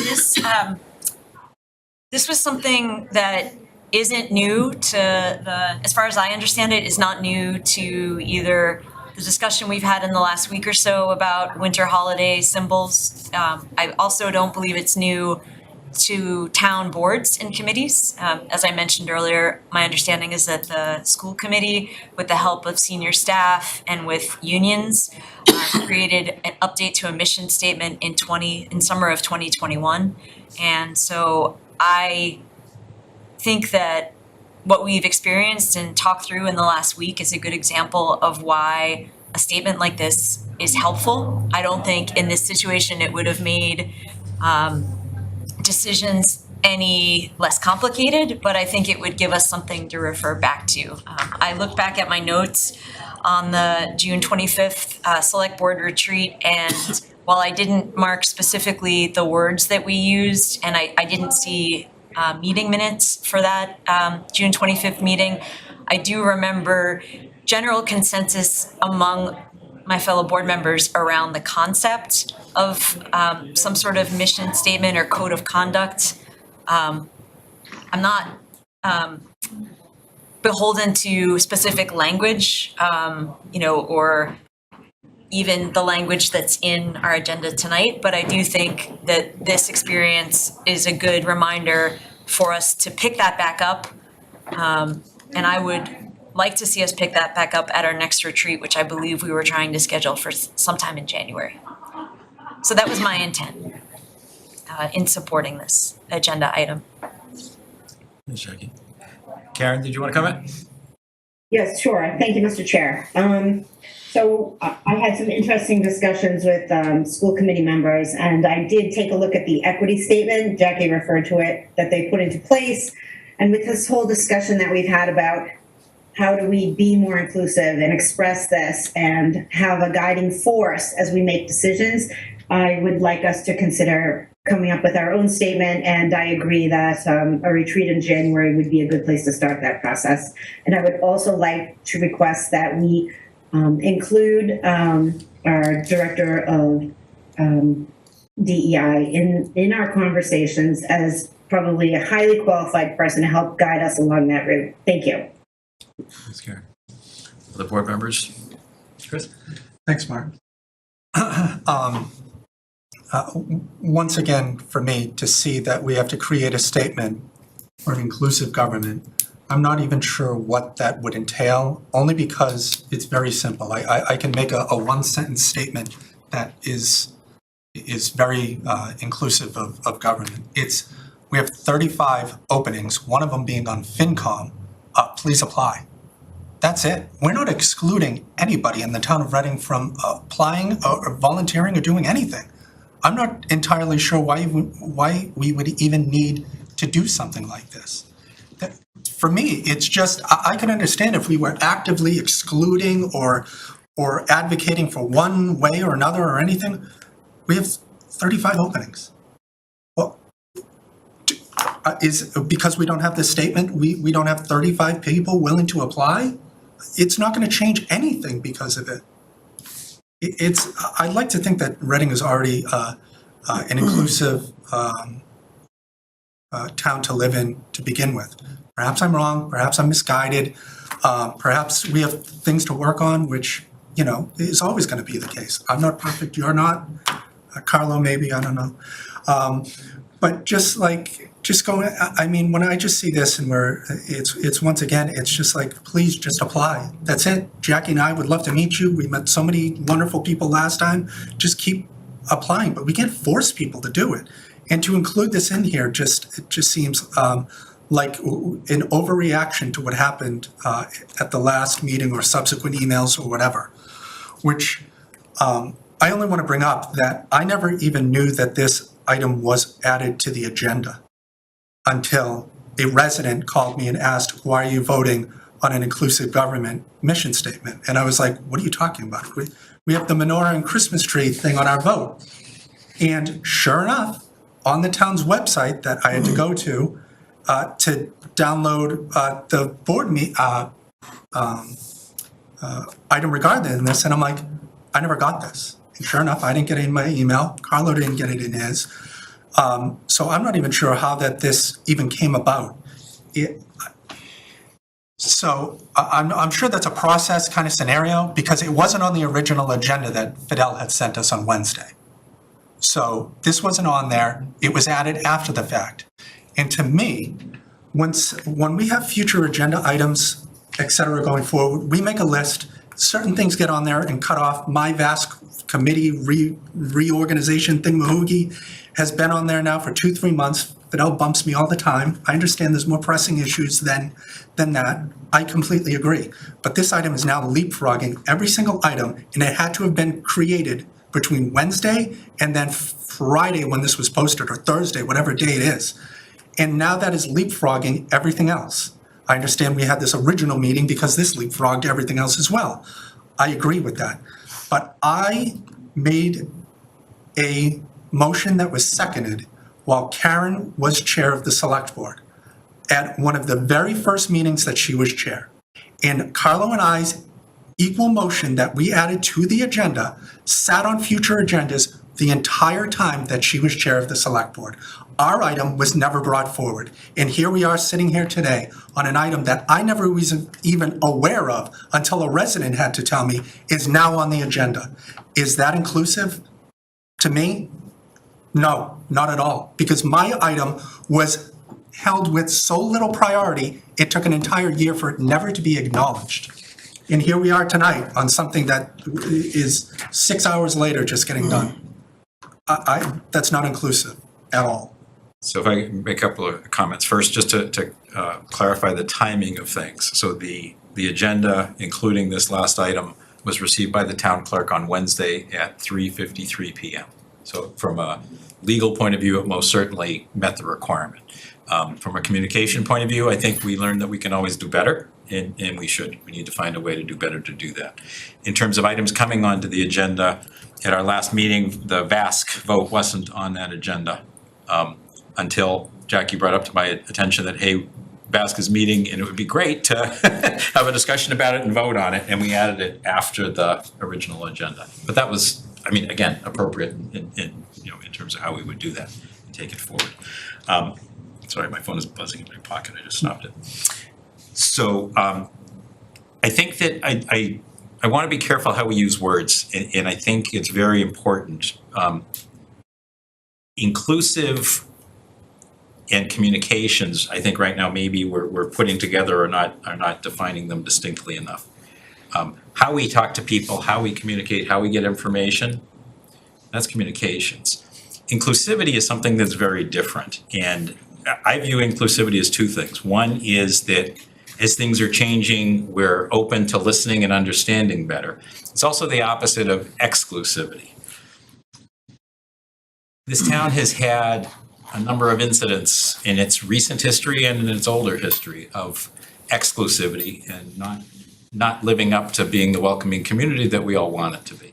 [SPEAKER 6] this was something that isn't new to as far as I understand it, is not new to either the discussion we've had in the last week or so about winter holiday symbols. I also don't believe it's new to town boards and committees. As I mentioned earlier, my understanding is that the school committee, with the help of senior staff and with unions, created an update to a mission statement in summer of 2021. And so I think that what we've experienced and talked through in the last week is a good example of why a statement like this is helpful. I don't think in this situation it would have made decisions any less complicated, but I think it would give us something to refer back to. I look back at my notes on the June 25th Select Board Retreat, and while I didn't mark specifically the words that we used, and I didn't see meeting minutes for that June 25th meeting, I do remember general consensus among my fellow board members around the concept of some sort of mission statement or code of conduct. I'm not beholden to specific language, or even the language that's in our agenda tonight, but I do think that this experience is a good reminder for us to pick that back up. And I would like to see us pick that back up at our next retreat, which I believe we were trying to schedule for sometime in January. So that was my intent in supporting this agenda item.
[SPEAKER 1] Thanks, Jackie. Karen, did you want to comment?
[SPEAKER 7] Yes, sure. Thank you, Mr. Chair. So I had some interesting discussions with school committee members, and I did take a look at the equity statement, Jackie referred to it, that they put into place. And with this whole discussion that we've had about how do we be more inclusive and express this and have a guiding force as we make decisions, I would like us to consider coming up with our own statement, and I agree that a retreat in January would be a good place to start that process. And I would also like to request that we include our director of DEI in our conversations as probably a highly qualified person to help guide us along that route. Thank you.
[SPEAKER 1] Thanks, Karen. Other board members? Chris?
[SPEAKER 2] Thanks, Mark. Once again, for me, to see that we have to create a statement for an inclusive government, I'm not even sure what that would entail, only because it's very simple. I can make a one-sentence statement that is very inclusive of government. We have 35 openings, one of them being on FinCom. Please apply. That's it. We're not excluding anybody in the town of Reading from applying or volunteering or doing anything. I'm not entirely sure why we would even need to do something like this. For me, it's just, I can understand if we were actively excluding or advocating for one way or another or anything. We have 35 openings. Well, is because we don't have this statement, we don't have 35 people willing to apply? It's not going to change anything because of it. I'd like to think that Reading is already an inclusive town to live in to begin with. Perhaps I'm wrong, perhaps I'm misguided, perhaps we have things to work on, which, is always going to be the case. I'm not perfect, you're not. Carlo, maybe, I don't know. But just going, when I just see this and it's once again, it's just like, please just apply. That's it. Jackie and I would love to meet you. We met so many wonderful people last time. Just keep applying, but we can't force people to do it. And to include this in here it just seems like an overreaction to what happened at the last meeting or subsequent emails or whatever, which I only want to bring up that I never even knew that this item was added to the agenda until a resident called me and asked, why are you voting on an inclusive government mission statement? And I was like, what are you talking about? We have the menorah and Christmas tree thing on our vote. And sure enough, on the town's website that I had to go to download the board item regarding this, and I'm like, I never got this. And sure enough, I didn't get it in my email. Carlo didn't get it in his. So I'm not even sure how that this even came about. So I'm sure that's a process kind of scenario because it wasn't on the original agenda that Fidel had sent us on Wednesday. So this wasn't on there. It was added after the fact. And to me, when we have future agenda items, et cetera, going forward, we make a list. Certain things get on there and cut off. My vast committee reorganization thingamahoogie has been on there now for 2-3 months. Fidel bumps me all the time. I understand there's more pressing issues than that. I completely agree. But this item is now leapfrogging every single item, and it had to have been created between Wednesday and then Friday when this was posted, or Thursday, whatever day it is. And now that is leapfrogging everything else. I understand we had this original meeting because this leapfrogged everything else as well. I agree with that. But I made a motion that was seconded while Karen was chair of the select board at one of the very first meetings that she was chair. And Carlo and I's equal motion that we added to the agenda sat on future agendas the entire time that she was chair of the select board. Our item was never brought forward. And here we are sitting here today on an item that I never was even aware of until a resident had to tell me is now on the agenda. Is that inclusive to me? No, not at all. Because my item was held with so little priority, it took an entire year for it never to be acknowledged. And here we are tonight on something that is 6 hours later just getting done. That's not inclusive at all.
[SPEAKER 1] So if I can make a couple of comments. First, just to clarify the timing of things. So the agenda, including this last item, was received by the town clerk on Wednesday at 3:53 p.m. So from a legal point of view, it most certainly met the requirement. From a communication point of view, I think we learned that we can always do better, and we should. We need to find a way to do better to do that. In terms of items coming onto the agenda, at our last meeting, the VASC vote wasn't on that agenda until Jackie brought up to my attention that, hey, VASC is meeting and it would be great to have a discussion about it and vote on it, and we added it after the original agenda. But that was, I mean, again, appropriate in terms of how we would do that and take it forward. Sorry, my phone is buzzing in my pocket. I just stopped it. So I think that I want to be careful how we use words, and I think it's very important. Inclusive and communications, I think right now maybe we're putting together or are not defining them distinctly enough. How we talk to people, how we communicate, how we get information, that's communications. Inclusivity is something that's very different, and I view inclusivity as two things. One is that as things are changing, we're open to listening and understanding better. It's also the opposite of exclusivity. This town has had a number of incidents in its recent history and in its older history of exclusivity and not living up to being the welcoming community that we all want it to be.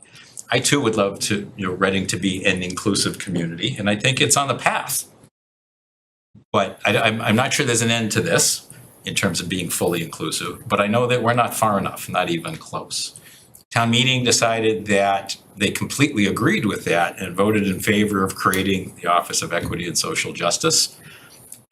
[SPEAKER 1] I too would love to, Reading to be an inclusive community, and I think it's on the path. But I'm not sure there's an end to this in terms of being fully inclusive, but I know that we're not far enough, not even close. Town meeting decided that they completely agreed with that and voted in favor of creating the Office of Equity and Social Justice.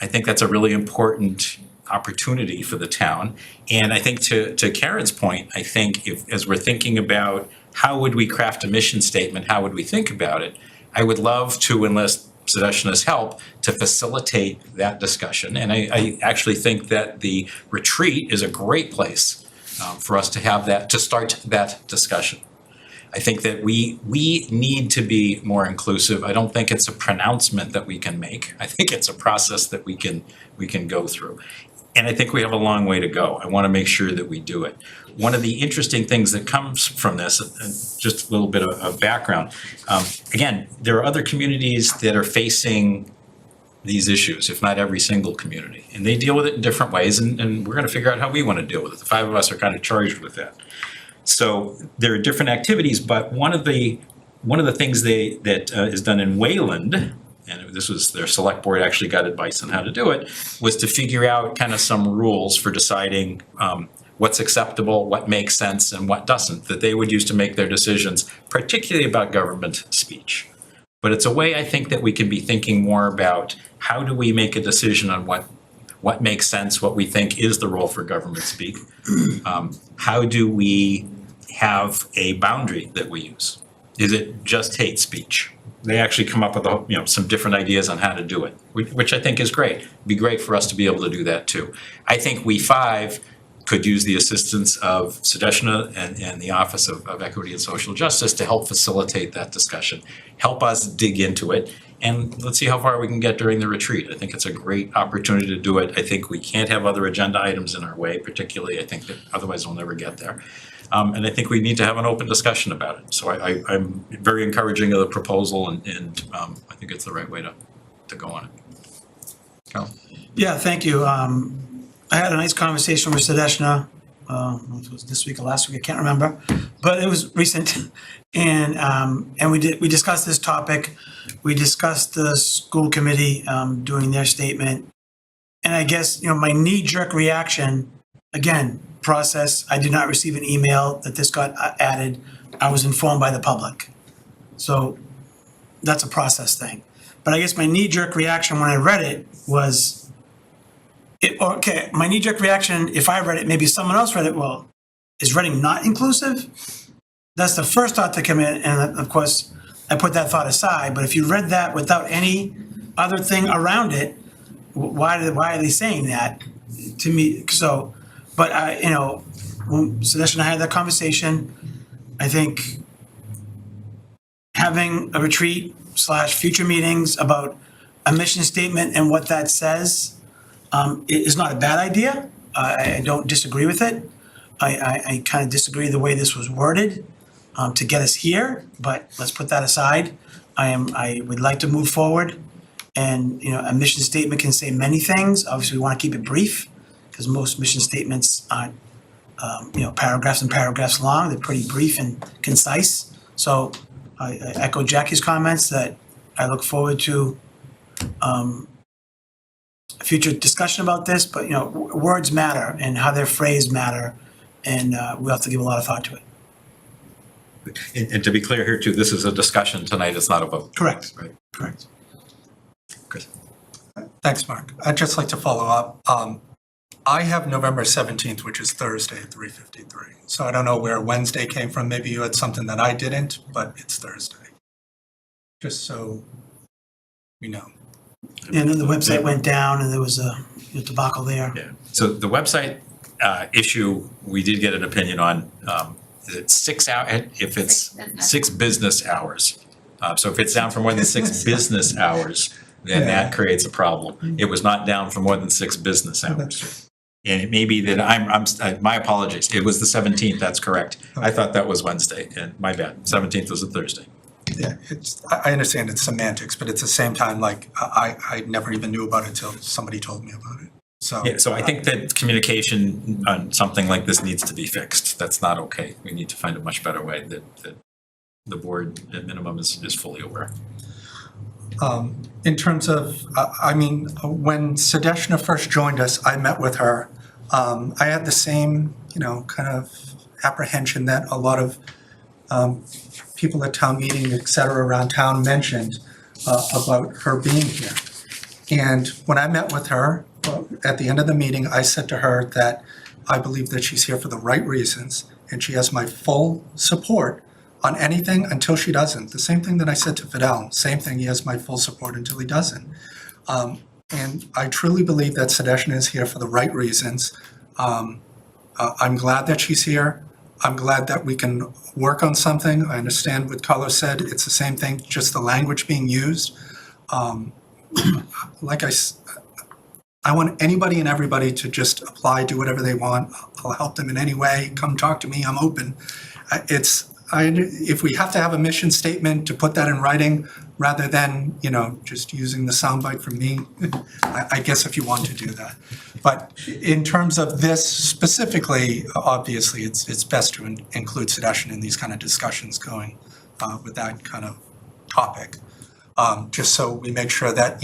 [SPEAKER 1] I think that's a really important opportunity for the town. And I think to Karen's point, I think as we're thinking about how would we craft a mission statement, how would we think about it, I would love to enlist Sudeshna's help to facilitate that discussion. And I actually think that the retreat is a great place for us to have that, to start that discussion. I think that we need to be more inclusive. I don't think it's a pronouncement that we can make. I think it's a process that we can go through. And I think we have a long way to go. I want to make sure that we do it. One of the interesting things that comes from this, and just a little bit of background, again, there are other communities that are facing these issues, if not every single community. And they deal with it in different ways, and we're going to figure out how we want to deal with it. The five of us are kind of charged with that. So there are different activities, but one of the things that is done in Wayland, and this was their select board actually got advice on how to do it, was to figure out kind of some rules for deciding what's acceptable, what makes sense, and what doesn't, that they would use to make their decisions, particularly about government speech. But it's a way, I think, that we can be thinking more about how do we make a decision on what makes sense, what we think is the role for government speak. How do we have a boundary that we use? Is it just hate speech? They actually come up with some different ideas on how to do it, which I think is great. It'd be great for us to be able to do that too. I think we five could use the assistance of Sedeshna and the Office of Equity and Social Justice to help facilitate that discussion, help us dig into it, and let's see how far we can get during the retreat. I think it's a great opportunity to do it. I think we can't have other agenda items in our way, particularly. I think that otherwise we'll never get there. And I think we need to have an open discussion about it. So I'm very encouraging of the proposal, and I think it's the right way to go on it. Carol?
[SPEAKER 8] Yeah, thank you. I had a nice conversation with Sedeshna, it was this week or last week, I can't remember, but it was recent. And we discussed this topic. We discussed the school committee doing their statement. And I guess, my knee-jerk reaction, again, process, I did not receive an email that this got added. I was informed by the public. So that's a process thing. But I guess my knee-jerk reaction when I read it was, my knee-jerk reaction, if I read it, maybe someone else read it, well, is Reading not inclusive? That's the first thought to come in, and of course, I put that thought aside, but if you read that without any other thing around it, why are they saying that to me? So, but when Sedeshna and I had that conversation, I think having a retreat / future meetings about a mission statement and what that says is not a bad idea. I don't disagree with it. I kind of disagree the way this was worded to get us here, but let's put that aside. I would like to move forward, and a mission statement can say many things. Obviously, we want to keep it brief because most mission statements aren't paragraphs and paragraphs long. They're pretty brief and concise. So I echo Jackie's comments that I look forward to a future discussion about this, but words matter and how they're phrased matter, and we have to give a lot of thought to it.
[SPEAKER 1] And to be clear here too, this is a discussion tonight, it's not a vote.
[SPEAKER 8] Correct.
[SPEAKER 1] Right.
[SPEAKER 8] Correct.
[SPEAKER 1] Chris?
[SPEAKER 2] Thanks, Mark. I'd just like to follow up. I have November 17th, which is Thursday at 3:53. So I don't know where Wednesday came from. Maybe you had something that I didn't, but it's Thursday. Just so we know.
[SPEAKER 8] And then the website went down and there was a debacle there.
[SPEAKER 1] Yeah. So the website issue, we did get an opinion on. It's 6 hours, if it's 6 business hours. So if it's down for more than 6 business hours, then that creates a problem. It was not down for more than 6 business hours. And it may be that my apologies, it was the 17th, that's correct. I thought that was Wednesday, and my bad, 17th was a Thursday.
[SPEAKER 2] Yeah, I understand it's semantics, but at the same time, like, I never even knew about it until somebody told me about it. So,
[SPEAKER 1] Yeah, so I think that communication on something like this needs to be fixed. That's not okay. We need to find a much better way that the board at minimum is fully aware.
[SPEAKER 2] In terms of, when Sedeshna first joined us, I met with her. I had the same, kind of apprehension that a lot of people at town meeting, et cetera, around town mentioned about her being here. And when I met with her, at the end of the meeting, I said to her that I believe that she's here for the right reasons, and she has my full support on anything until she doesn't. The same thing that I said to Fidel, same thing, he has my full support until he doesn't. And I truly believe that Sedeshna is here for the right reasons. I'm glad that she's here. I'm glad that we can work on something. I understand what Carlos said. It's the same thing, just the language being used. Like I want anybody and everybody to just apply, do whatever they want. I'll help them in any way. Come talk to me. I'm open. If we have to have a mission statement, to put that in writing rather than, just using the soundbite from me, I guess if you want to do that. But in terms of this specifically, obviously, it's best to include sedition in these kind of discussions going with that kind of topic. Just so we make sure that,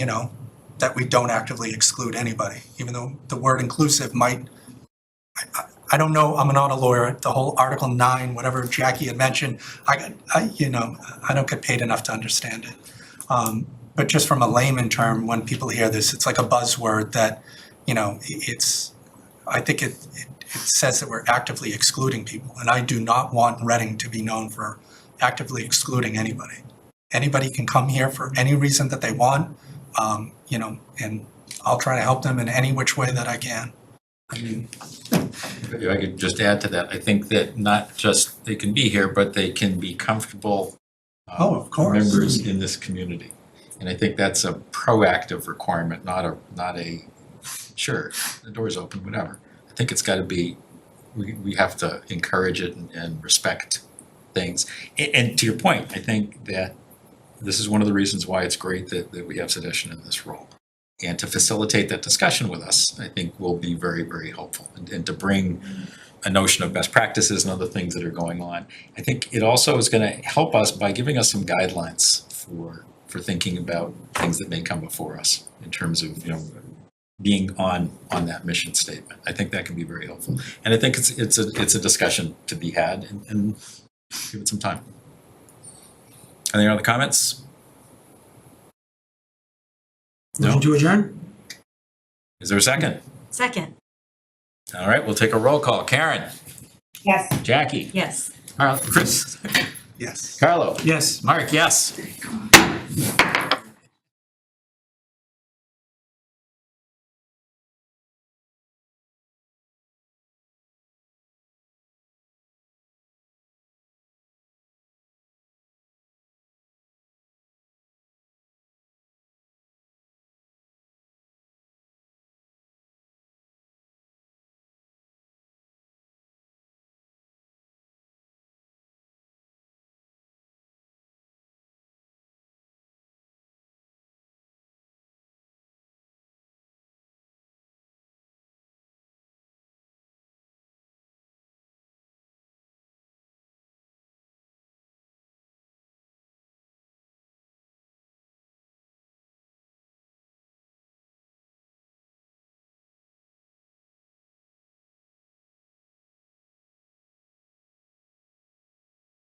[SPEAKER 2] that we don't actively exclude anybody, even though the word inclusive might, I don't know, I'm not a lawyer, the whole Article 9, whatever Jackie had mentioned, I don't get paid enough to understand it. But just from a layman term, when people hear this, it's like a buzzword that, I think it says that we're actively excluding people. And I do not want Reading to be known for actively excluding anybody. Anybody can come here for any reason that they want, and I'll try to help them in any which way that I can.
[SPEAKER 1] If I could just add to that, I think that not just they can be here, but they can be comfortable
[SPEAKER 2] of course,
[SPEAKER 1] members in this community. And I think that's a proactive requirement, not a sure, the door's open, whatever. I think it's got to be, we have to encourage it and respect things. And to your point, I think that this is one of the reasons why it's great that we have sedition in this role. And to facilitate that discussion with us, I think will be very, very helpful. And to bring a notion of best practices and other things that are going on. I think it also is going to help us by giving us some guidelines for thinking about things that may come before us in terms of, being on that mission statement. I think that can be very helpful. And I think it's a discussion to be had and give it some time. Any other comments?
[SPEAKER 8] Motion to adjourn?
[SPEAKER 1] Is there a second?
[SPEAKER 6] Second.
[SPEAKER 1] All right, we'll take a roll call. Karen?
[SPEAKER 7] Yes.
[SPEAKER 1] Jackie?
[SPEAKER 6] Yes.
[SPEAKER 1] Chris?
[SPEAKER 2] Yes.
[SPEAKER 1] Carlo?
[SPEAKER 8] Yes.
[SPEAKER 1] Mark, yes.